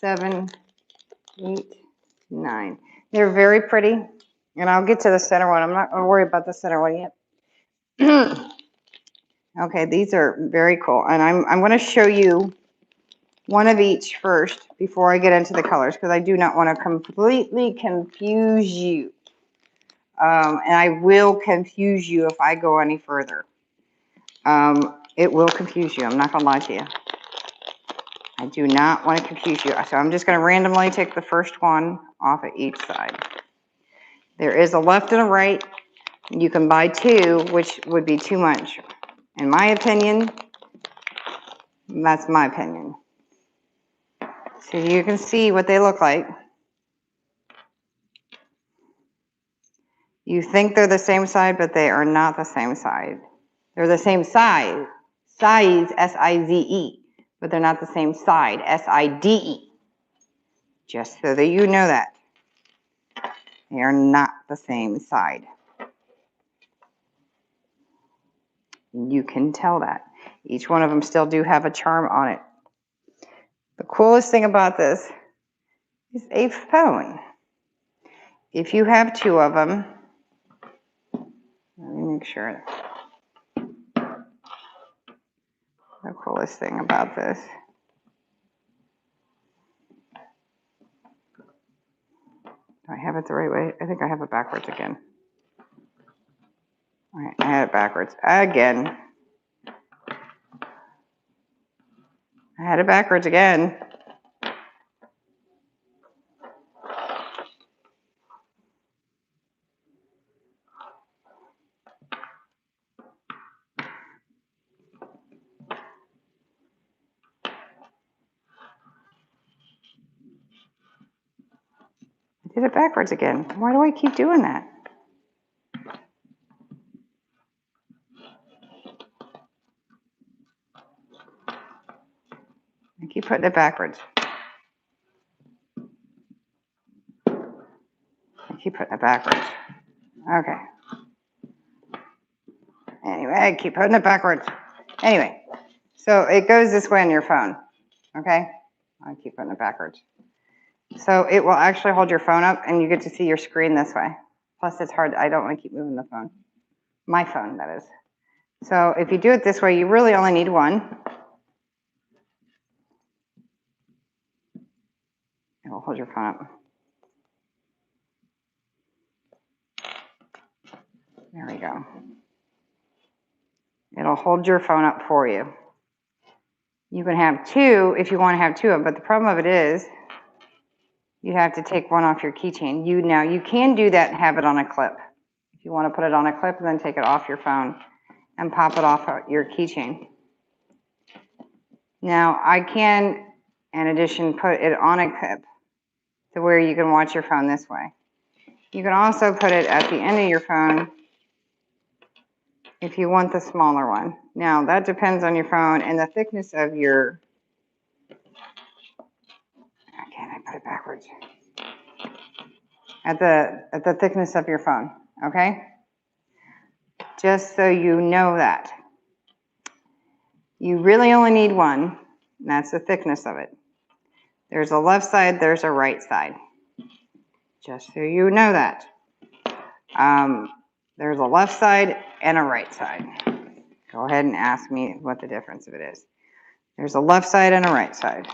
7, 8, 9. They're very pretty, and I'll get to the center one. I'm not going to worry about the center one yet. Okay, these are very cool, and I'm going to show you one of each first before I get into the colors, because I do not want to completely confuse you. And I will confuse you if I go any further. It will confuse you. I'm not going to lie to you. I do not want to confuse you. So I'm just going to randomly take the first one off of each side. There is a left and a right. You can buy two, which would be too much. In my opinion, that's my opinion. So you can see what they look like. You think they're the same side, but they are not the same side. They're the same size, S-I-Z-E, but they're not the same side, S-I-D-E. Just so that you know that. They are not the same side. You can tell that. Each one of them still do have a charm on it. The coolest thing about this is a phone. If you have two of them, let me make sure. The coolest thing about this. Do I have it the right way? I think I have it backwards again. All right, I had it backwards again. I had it backwards again. I did it backwards again. Why do I keep doing that? I keep putting it backwards. I keep putting it backwards. Okay. Anyway, I keep putting it backwards. Anyway, so it goes this way on your phone. Okay? I keep putting it backwards. So it will actually hold your phone up and you get to see your screen this way. Plus it's hard. I don't want to keep moving the phone. My phone, that is. So if you do it this way, you really only need one. It will hold your phone up. There we go. It'll hold your phone up for you. You can have two if you want to have two of them, but the problem of it is you have to take one off your keychain. Now you can do that and have it on a clip. If you want to put it on a clip and then take it off your phone and pop it off your keychain. Now I can, in addition, put it on a clip to where you can watch your phone this way. You can also put it at the end of your phone if you want the smaller one. Now that depends on your phone and the thickness of your, can I put it backwards? At the thickness of your phone, okay? Just so you know that. You really only need one, and that's the thickness of it. There's a left side, there's a right side. Just so you know that. There's a left side and a right side. Go ahead and ask me what the difference of it is. There's a left side and a right side.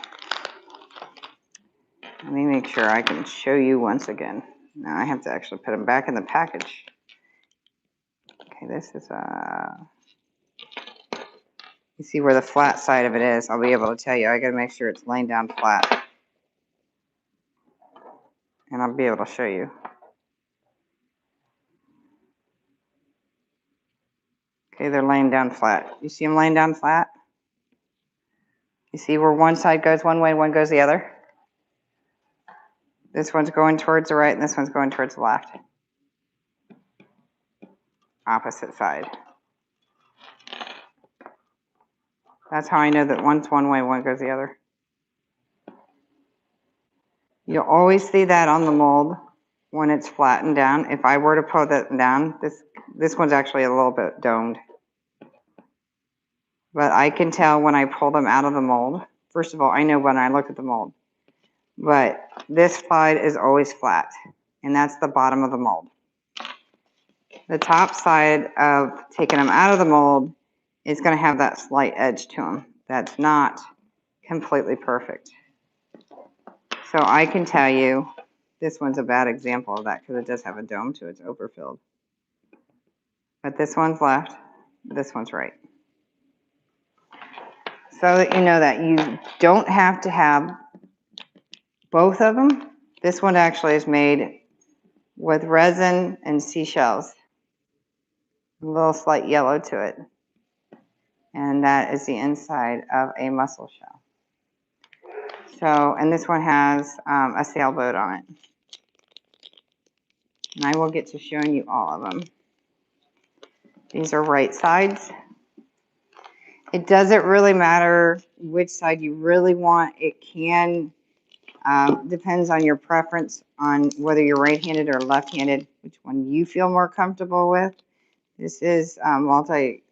Let me make sure I can show you once again. Now I have to actually put them back in the package. Okay, this is you see where the flat side of it is. I'll be able to tell you. I gotta make sure it's laying down flat. And I'll be able to show you. Okay, they're laying down flat. You see them laying down flat? You see where one side goes one way and one goes the other? This one's going towards the right and this one's going towards the left. Opposite side. That's how I know that one's one way, one goes the other. You'll always see that on the mold when it's flattened down. If I were to pull that down, this one's actually a little bit domed. But I can tell when I pull them out of the mold. First of all, I know when I look at the mold. But this side is always flat, and that's the bottom of the mold. The top side of taking them out of the mold is going to have that slight edge to them. That's not completely perfect. So I can tell you this one's a bad example of that because it does have a dome to it. It's overfilled. But this one's left, this one's right. so that you know that you don't have to have both of them. This one actually is made with resin and seashells, a little slight yellow to it. And that is the inside of a mussel shell. So, and this one has a sailboat on it. And I will get to showing you all of them. These are right sides. It doesn't really matter which side you really want. It can, depends on your preference on whether you're right-handed or left-handed, which one you feel more comfortable with. This is multi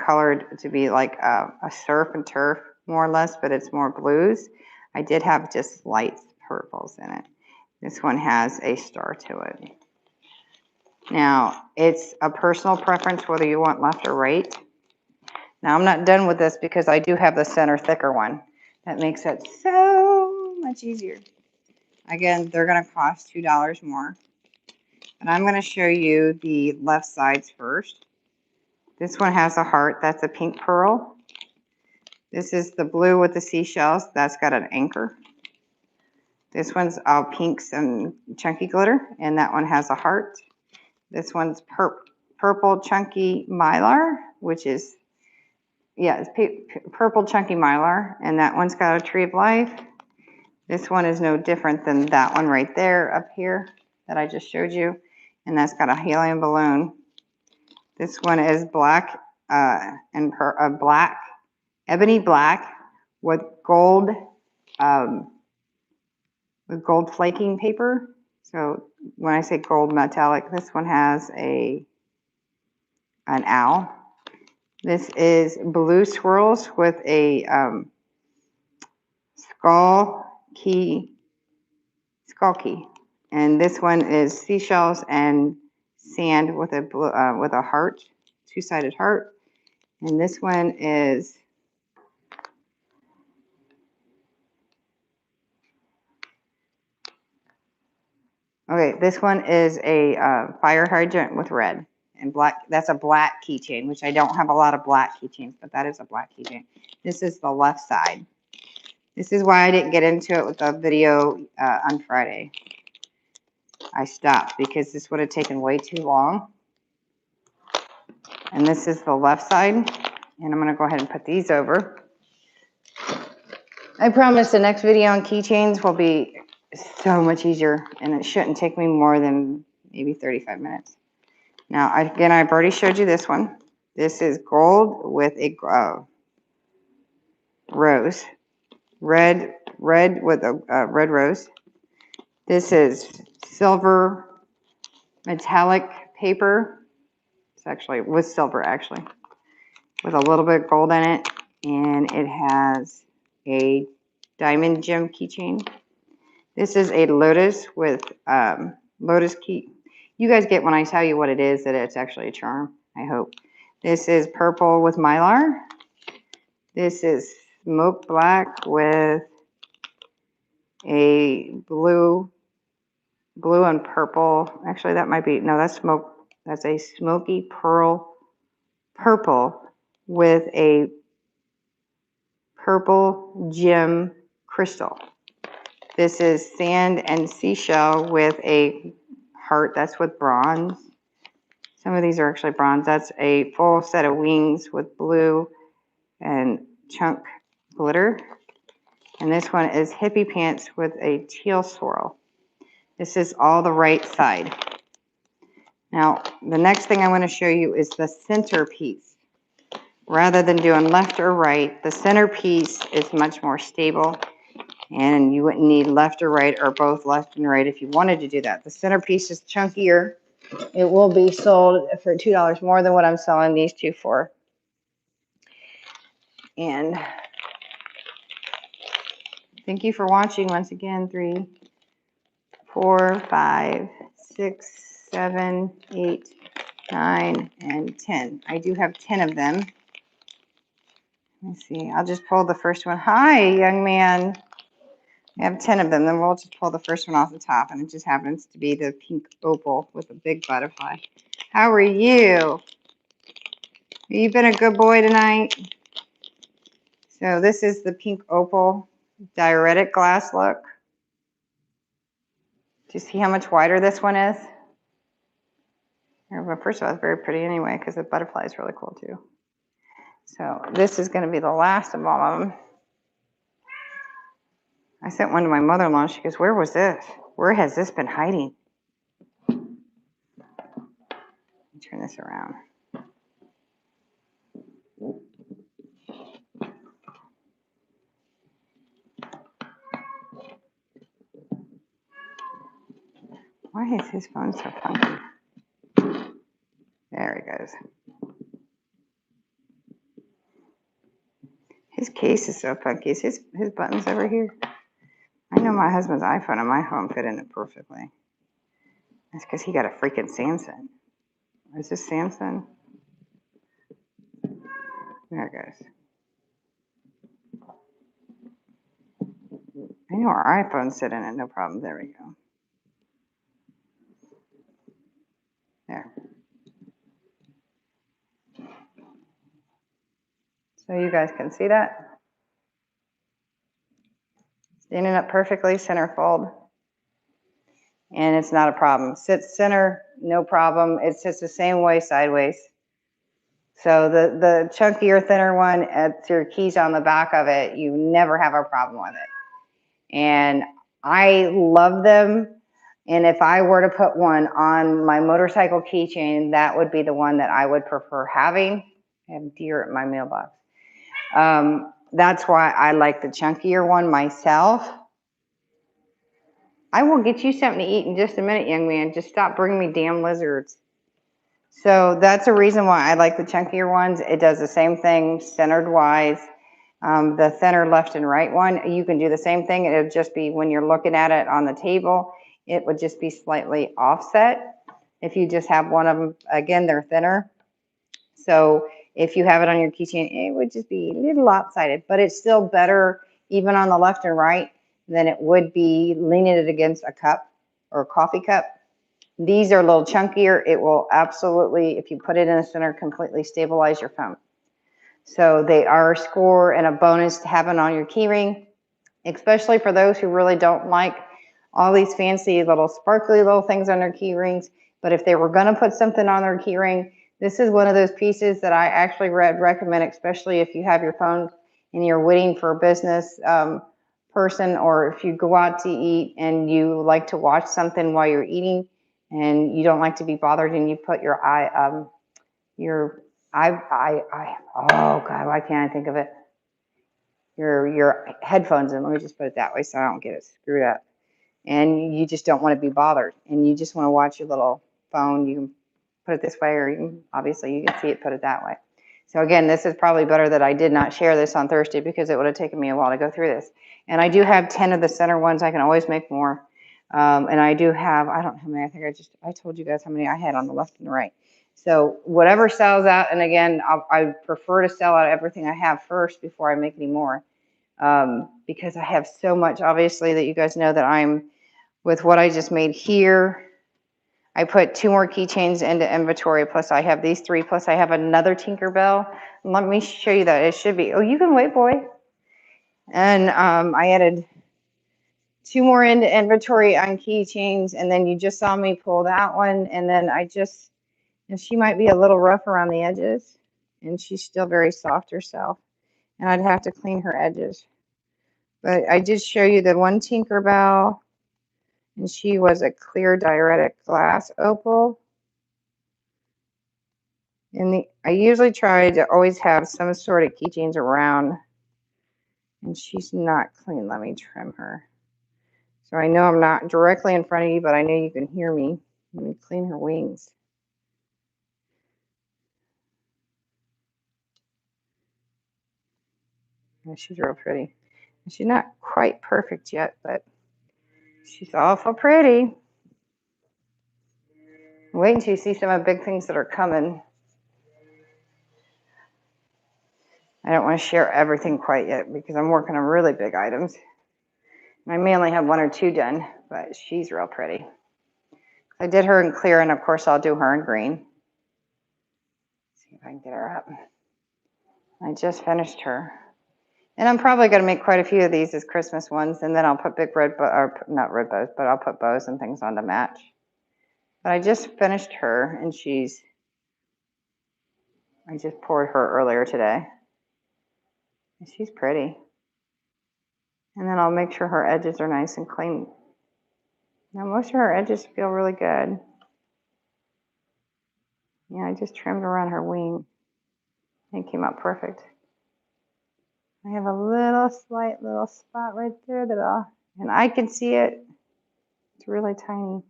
colored to be like a surf and turf, more or less, but it's more blues. I did have just light purples in it. This one has a star to it. Now, it's a personal preference whether you want left or right. Now, I'm not done with this because I do have the center thicker one. That makes it so much easier. Again, they're going to cost $2 more. And I'm going to show you the left sides first. This one has a heart. That's a pink pearl. This is the blue with the seashells. That's got an anchor. This one's all pinks and chunky glitter, and that one has a heart. This one's purple chunky mylar, which is, yeah, it's purple chunky mylar, and that one's got a tree of life. This one is no different than that one right there up here that I just showed you, and that's got a helium balloon. This one is black and black, ebony black with gold flaking paper. So when I say gold metallic, this one has an owl. This is blue swirls with a skull key, and this one is seashells and sand with a heart, two-sided heart, and this one is this one is a fire hydrant with red and black. That's a black keychain, which I don't have a lot of black keychains, but that is a black keychain. This is the left side. This is why I didn't get into it with the video on Friday. I stopped because this would have taken way too long. And this is the left side. And I'm going to go ahead and put these over. I promise the next video on keychains will be so much easier, and it shouldn't take me more than maybe 35 minutes. Now, again, I've already showed you this one. This is gold with a rose. Red with a red rose. This is silver metallic paper. It's actually with silver, with a little bit of gold in it, and it has a diamond gem keychain. This is a Lotus with Lotus key. You guys get when I tell you what it is, that it's actually a charm, I hope. This is purple with mylar. This is smoke black with a blue and purple. Actually, that might be, no, that's smoke. That's a smoky purple with a purple gem crystal. This is sand and seashell with a heart. That's with bronze. Some of these are actually bronze. That's a full set of wings with blue and chunk glitter. And this one is hippie pants with a teal swirl. This is all the right side. Now, the next thing I want to show you is the centerpiece. Rather than doing left or right, the centerpiece is much more stable, and you wouldn't need left or right or both left and right if you wanted to do that. The centerpiece is chunkier. It will be sold for $2 more than what I'm selling these two for. And thank you for watching once again. 3, 4, 5, 6, 7, 8, 9, and 10. I do have 10 of them. Let's see. I'll just pull the first one. Hi, young man. I have 10 of them. Then we'll just pull the first one off the top, and it just happens to be the pink opal with a big butterfly. How are you? Have you been a good boy tonight? So this is the pink opal diuretic glass look. Do you see how much wider this one is? Well, first of all, it's very pretty anyway because the butterfly is really cool too. So this is going to be the last of all of them. I sent one to my mother-in-law. She goes, where was this? Where has this been hiding? Let me turn this around. Why is his phone so funky? There he goes. His case is so funky. Is his buttons over here? I know my husband's iPhone and my phone fit in it perfectly. That's because he got a freaking Samsung. Is this Samsung? There it goes. I know our iPhones sit in it, no problem. There we go. There. So you guys can see that. Standing up perfectly, center fold. And it's not a problem. Sits center, no problem. It sits the same way sideways. So the chunkier, thinner one, it's your keys on the back of it, you never have a problem with it. And I love them. And if I were to put one on my motorcycle keychain, that would be the one that I would prefer having. I have Deere at my mailbox. That's why I like the chunkier one myself. I will get you something to eat in just a minute, young man. Just stop bringing me damn lizards. So that's a reason why I like the chunkier ones. It does the same thing centered wise. The thinner left and right one, you can do the same thing. It would just be when you're looking at it on the table, it would just be slightly offset. If you just have one of them, again, they're thinner. So if you have it on your keychain, it would just be a little lopsided, but it's still better even on the left and right than it would be leaning it against a cup or a coffee cup. These are a little chunkier. It will absolutely, if you put it in the center, completely stabilize your phone. So they are a score and a bonus to have it on your key ring, especially for those who really don't like all these fancy little sparkly little things on their key rings. But if they were going to put something on their key ring, this is one of those pieces that I actually recommend, especially if you have your phone and you're waiting for a business person, or if you go out to eat and you like to watch something while you're eating and you don't like to be bothered, and you put your oh God, why can't I think of it? Your headphones in, let me just put it that way so I don't get it screwed up. And you just don't want to be bothered, and you just want to watch your little phone. You can put it this way, or obviously you can see it, put it that way. So again, this is probably better that I did not share this on Thursday, because it would have taken me a while to go through this. And I do have 10 of the center ones. I can always make more. And I do have, I don't know how many, I think I told you guys how many I had on the left and the right. So whatever sells out, and again, I prefer to sell out everything I have first before I make any more, because I have so much, obviously, that you guys know that I'm, with what I just made here, I put 2 more keychains into inventory, plus I have these 3, plus I have another Tinkerbell. Let me show you that. It should be, oh, you can wait, boy. And I added 2 more into inventory on keychains, and then you just saw me pull that one, and then and she might be a little rough around the edges, and she's still very soft herself, and I'd have to clean her edges. But I did show you the one Tinkerbell, and she was a clear diuretic glass opal. And I usually try to always have some sort of keychains around, and she's not clean. Let me trim her. So I know I'm not directly in front of you, but I know you can hear me. Let me clean her wings. Oh, she's real pretty. She's not quite perfect yet, but she's awful pretty. Wait until you see some of the big things that are coming. I don't want to share everything quite yet because I'm working on really big items. I may only have 1 or 2 done, but she's real pretty. I did her in clear, and of course I'll do her in green. Let's see if I can get her up. I just finished her. And I'm probably going to make quite a few of these as Christmas ones, and then I'll put big red, or not red bows, but I'll put bows and things on to match. But I just finished her, and I just poured her earlier today. And she's pretty. And then I'll make sure her edges are nice and clean. Now most of her edges feel really good. Yeah, I just trimmed around her wing. It came out perfect. I have a slight little spot right there and I can see it. It's really tiny,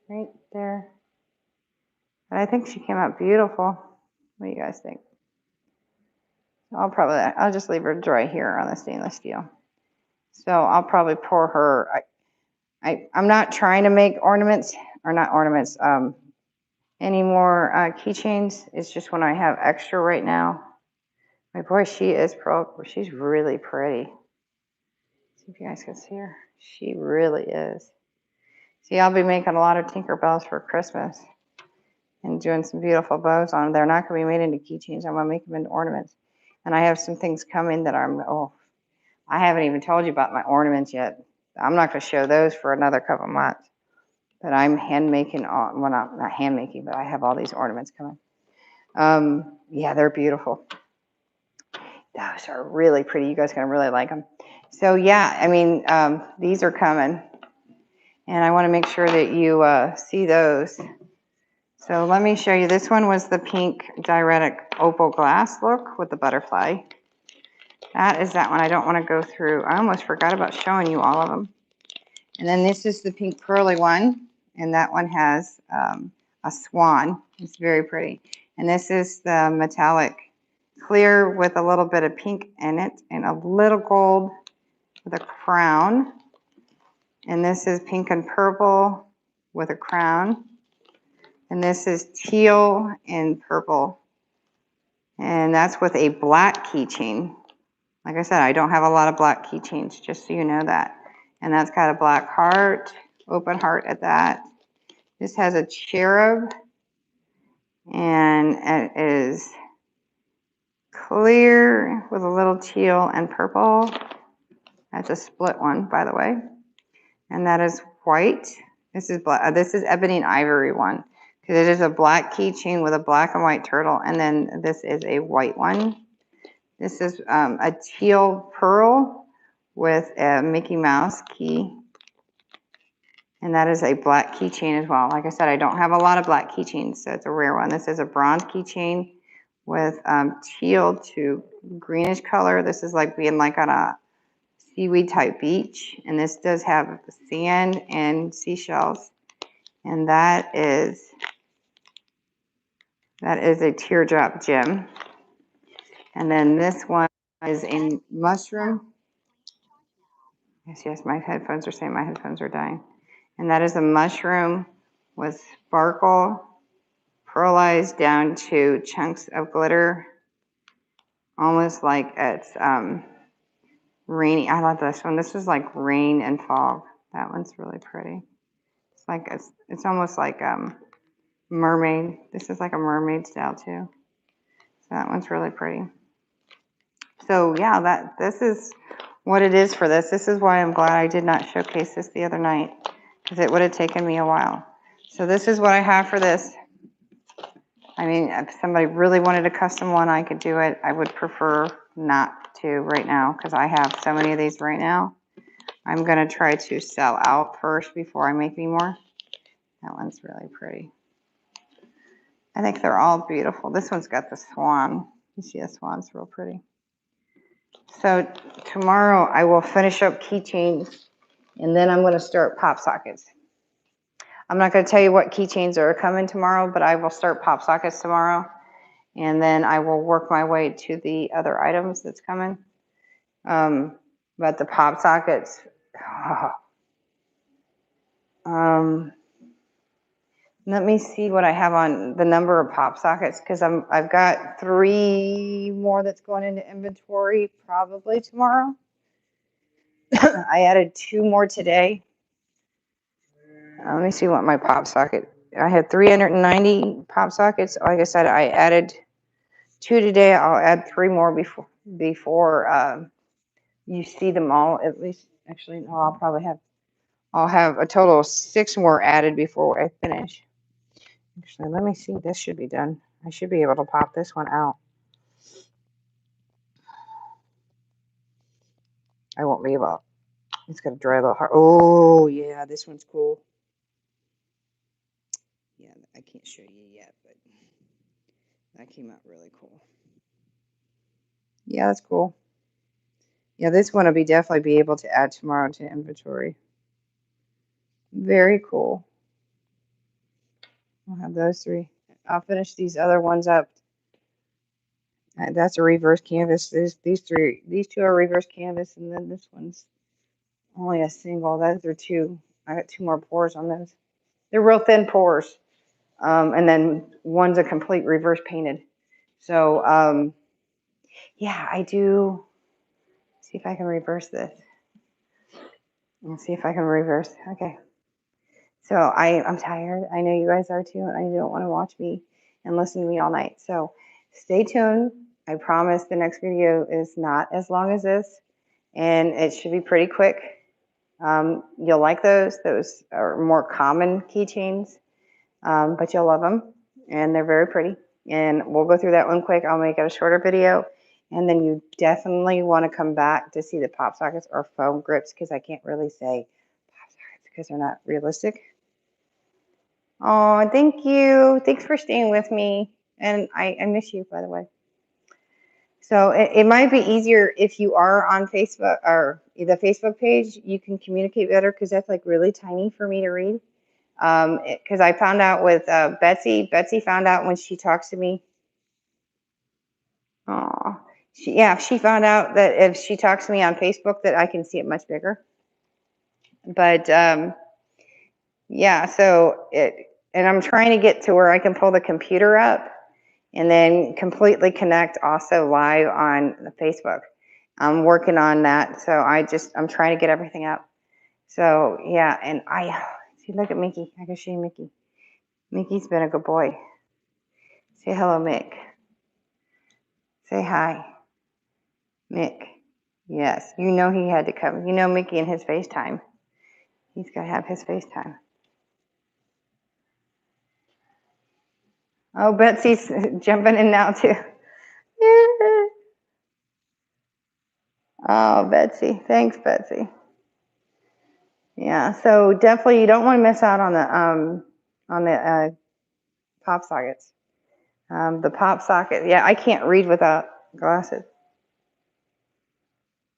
right there. But I think she came out beautiful. What do you guys think? I'll just leave her dry here on the stainless steel. So I'll probably pour her. I'm not trying to make ornaments, or not ornaments, any more keychains. It's just when I have extra right now. My boy, she's really pretty. See if you guys can see her. She really is. See, I'll be making a lot of Tinkerbells for Christmas and doing some beautiful bows on them. They're not going to be made into keychains. I'm going to make them into ornaments. And I have some things coming that I haven't even told you about my ornaments yet. I'm not going to show those for another couple months. But I'm hand making, well, not hand making, but I have all these ornaments coming. Yeah, they're beautiful. Those are really pretty. You guys are going to really like them. So yeah, I mean, these are coming. And I want to make sure that you see those. So let me show you. This one was the pink Diuretic Opal glass look with the butterfly. That is that one. I don't want to go through. I almost forgot about showing you all of them. And then this is the pink pearly one. And that one has a swan. It's very pretty. And this is the metallic clear with a little bit of pink in it and a little gold with a crown. And this is pink and purple with a crown. And this is teal and purple. And that's with a black keychain. Like I said, I don't have a lot of black keychains, just so you know that. And that's got a black heart, open heart at that. This has a cherub, and it is clear with a little teal and purple. That's a split one, by the way. And that is white. This is black. This is ebony and ivory one, because it is a black keychain with a black and white turtle. And then this is a white one. This is a teal pearl with a Mickey Mouse key. And that is a black keychain as well. Like I said, I don't have a lot of black keychains, so it's a rare one. This is a bronze keychain with teal to greenish color. This is like being like on a seaweed type beach. And this does have sand and seashells. And that is a teardrop gem. And then this one is a mushroom. Yes, my headphones are saying my headphones are dying. And that is a mushroom with sparkle, pearlized down to chunks of glitter, almost like it's rainy. I love this one. This is like rain and fog. That one's really pretty. It's almost like mermaid. This is like a mermaid style too. So that one's really pretty. So yeah, this is what it is for this. This is why I'm glad I did not showcase this the other night, because it would have taken me a while. So this is what I have for this. I mean, if somebody really wanted a custom one, I could do it. I would prefer not to right now, because I have so many of these right now. I'm going to try to sell out first before I make any more. That one's really pretty. I think they're all beautiful. This one's got the swan. You see the swan's real pretty. So tomorrow I will finish up keychains, and then I'm going to start pop sockets. I'm not going to tell you what keychains are coming tomorrow, but I will start pop sockets tomorrow, and then I will work my way to the other items that's coming. But the pop sockets, let me see what I have on the number of pop sockets, because I've got 3 more that's going into inventory probably tomorrow. I added 2 more today. Let me see what my pop socket. I had 390 pop sockets. Like I said, I added 2 today. I'll add 3 more before you see them all at least. Actually, no, I'll have a total of 6 more added before I finish. Actually, let me see. This should be done. I should be able to pop this one out. I won't be able. It's gonna dry a little hard. Oh yeah, this one's cool. Yeah, I can't show you yet, but that came out really cool. Yeah, that's cool. Yeah, this one will definitely be able to add tomorrow to inventory. Very cool. I'll have those 3. I'll finish these other ones up. That's a reverse canvas. These 2 are reverse canvas, and then this one's only a single. Those are 2. I got 2 more pours on those. They're real thin pours. And then one's a complete reverse painted. So, yeah, I do. See if I can reverse this. Let's see if I can reverse. Okay. So I'm tired. I know you guys are too, and I don't want to watch me and listen to me all night. So stay tuned. I promise the next video is not as long as this, and it should be pretty quick. You'll like those. Those are more common keychains, but you'll love them, and they're very pretty. And we'll go through that one quick. I'll make it a shorter video. And then you definitely want to come back to see the pop sockets or foam grips, because I can't really say pop sockets because they're not realistic. Oh, thank you. Thanks for staying with me. And I miss you, by the way. So it might be easier if you are on Facebook or the Facebook page. You can communicate better because that's like really tiny for me to read. Because I found out with Betsy. Betsy found out when she talks to me. Oh, she found out that if she talks to me on Facebook that I can see it much bigger. But yeah, so and I'm trying to get to where I can pull the computer up and then completely connect also live on the Facebook. I'm working on that, so I'm trying to get everything up. So yeah, and see, look at Mickey. I can show you Mickey. Mickey's been a good boy. Say hello, Mick. Say hi, Mick. Yes, you know he had to come. You know Mickey and his FaceTime. He's got to have his FaceTime. Oh, Betsy's jumping in now too. Oh, Betsy. Thanks, Betsy. Yeah, so definitely you don't want to miss out on the pop sockets. The pop socket. Yeah, I can't read without glasses.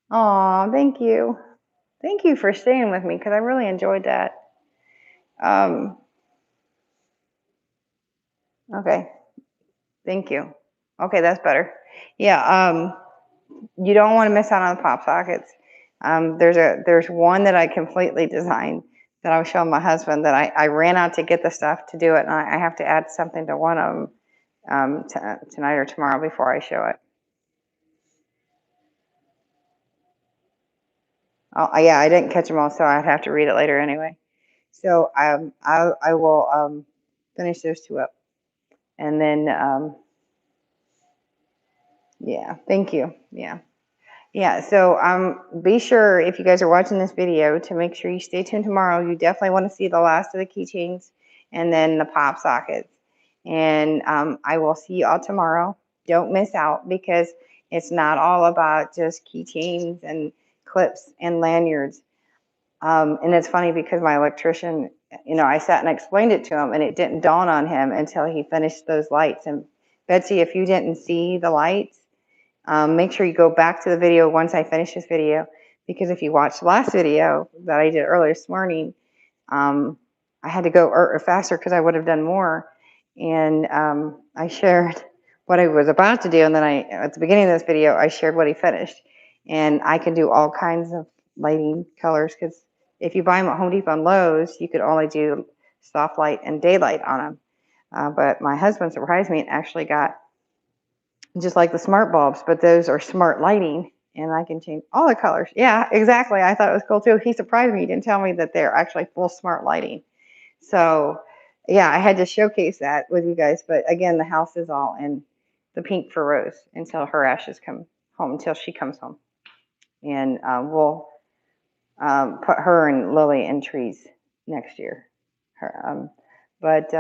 Oh, thank you. Thank you for staying with me because I really enjoyed that. Okay. Thank you. Okay, that's better. Yeah, you don't want to miss out on the pop sockets. There's one that I completely designed that I was showing my husband that I ran out to get the stuff to do it, and I have to add something to one of them tonight or tomorrow before I show it. Oh, yeah, I didn't catch them all, so I'd have to read it later anyway. So I will finish those 2 up, and then yeah, thank you. Yeah. So be sure if you guys are watching this video to make sure you stay tuned tomorrow. You definitely want to see the last of the keychains and then the pop sockets. And I will see you all tomorrow. Don't miss out because it's not all about just keychains and clips and lanyards. And it's funny because my electrician, I sat and explained it to him and it didn't dawn on him until he finished those lights. And Betsy, if you didn't see the lights, make sure you go back to the video once I finish this video, because if you watched the last video that I did earlier this morning, I had to go faster because I would have done more. And I shared what I was about to do. And then at the beginning of this video, I shared what he finished. And I can do all kinds of lighting colors because if you buy them at Home Depot and Lowe's, you could only do soft light and daylight on them. But my husband surprised me and actually got just like the smart bulbs, but those are smart lighting and I can change all the colors. Yeah, exactly. I thought it was cool too. He surprised me. He didn't tell me that they're actually full smart lighting. So yeah, I had to showcase that with you guys. But again, the house is all in the pink for Rose until her ashes come home, until she comes home. and we'll put her and Lily in trees next year. But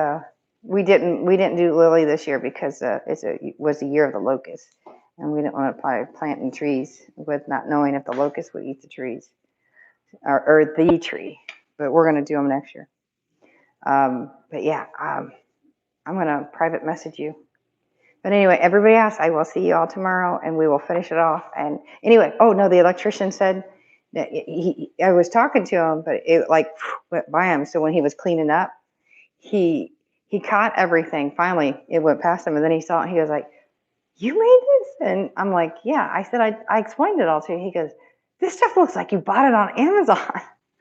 we didn't do Lily this year because it was the year of the locust, and we didn't want to plant trees with not knowing if the locust would eat the trees or the tree. But we're going to do them next year. But yeah, I'm going to private message you. But anyway, everybody else, I will see you all tomorrow, and we will finish it off. And anyway, oh no, the electrician said that I was talking to him, but it like went by him. So when he was cleaning up, he caught everything. Finally, it went past him, and then he saw it. And he was like, "You made this?" And I'm like, "Yeah." I said, "I explained it all to you." He goes, "This stuff looks like you bought it on Amazon."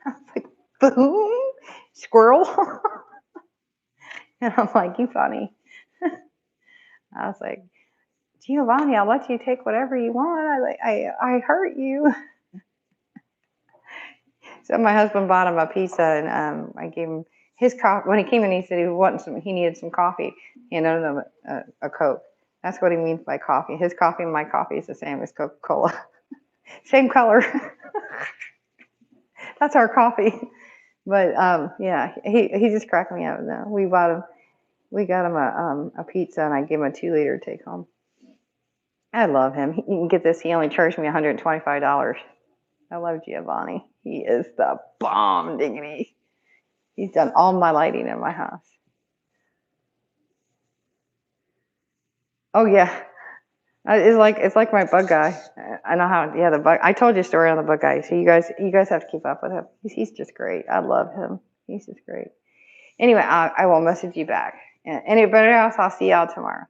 I was like, "Boom, squirrel." And I'm like, "You funny." I was like, "Giovanni, I'll let you take whatever you want. I hurt you." So my husband bought him a pizza, and I gave him his coffee. When he came in, he said he needed some coffee. He handed him a Coke. That's what he means by coffee. His coffee and my coffee is the same as Coca-Cola. Same color. That's our coffee. But yeah, he just cracked me up. No, we got him a pizza, and I gave him a 2-liter take home. I love him. You can get this. He only charged me $125. I love Giovanni. He is the bomb diggity. He's done all my lighting in my house. Oh yeah, it's like my bug guy. I know how. Yeah, the bug. I told you a story on the bug guy. So you guys have to keep up with him. He's just great. I love him. He's just great. Anyway, I will message you back. And anybody else, I'll see y'all tomorrow.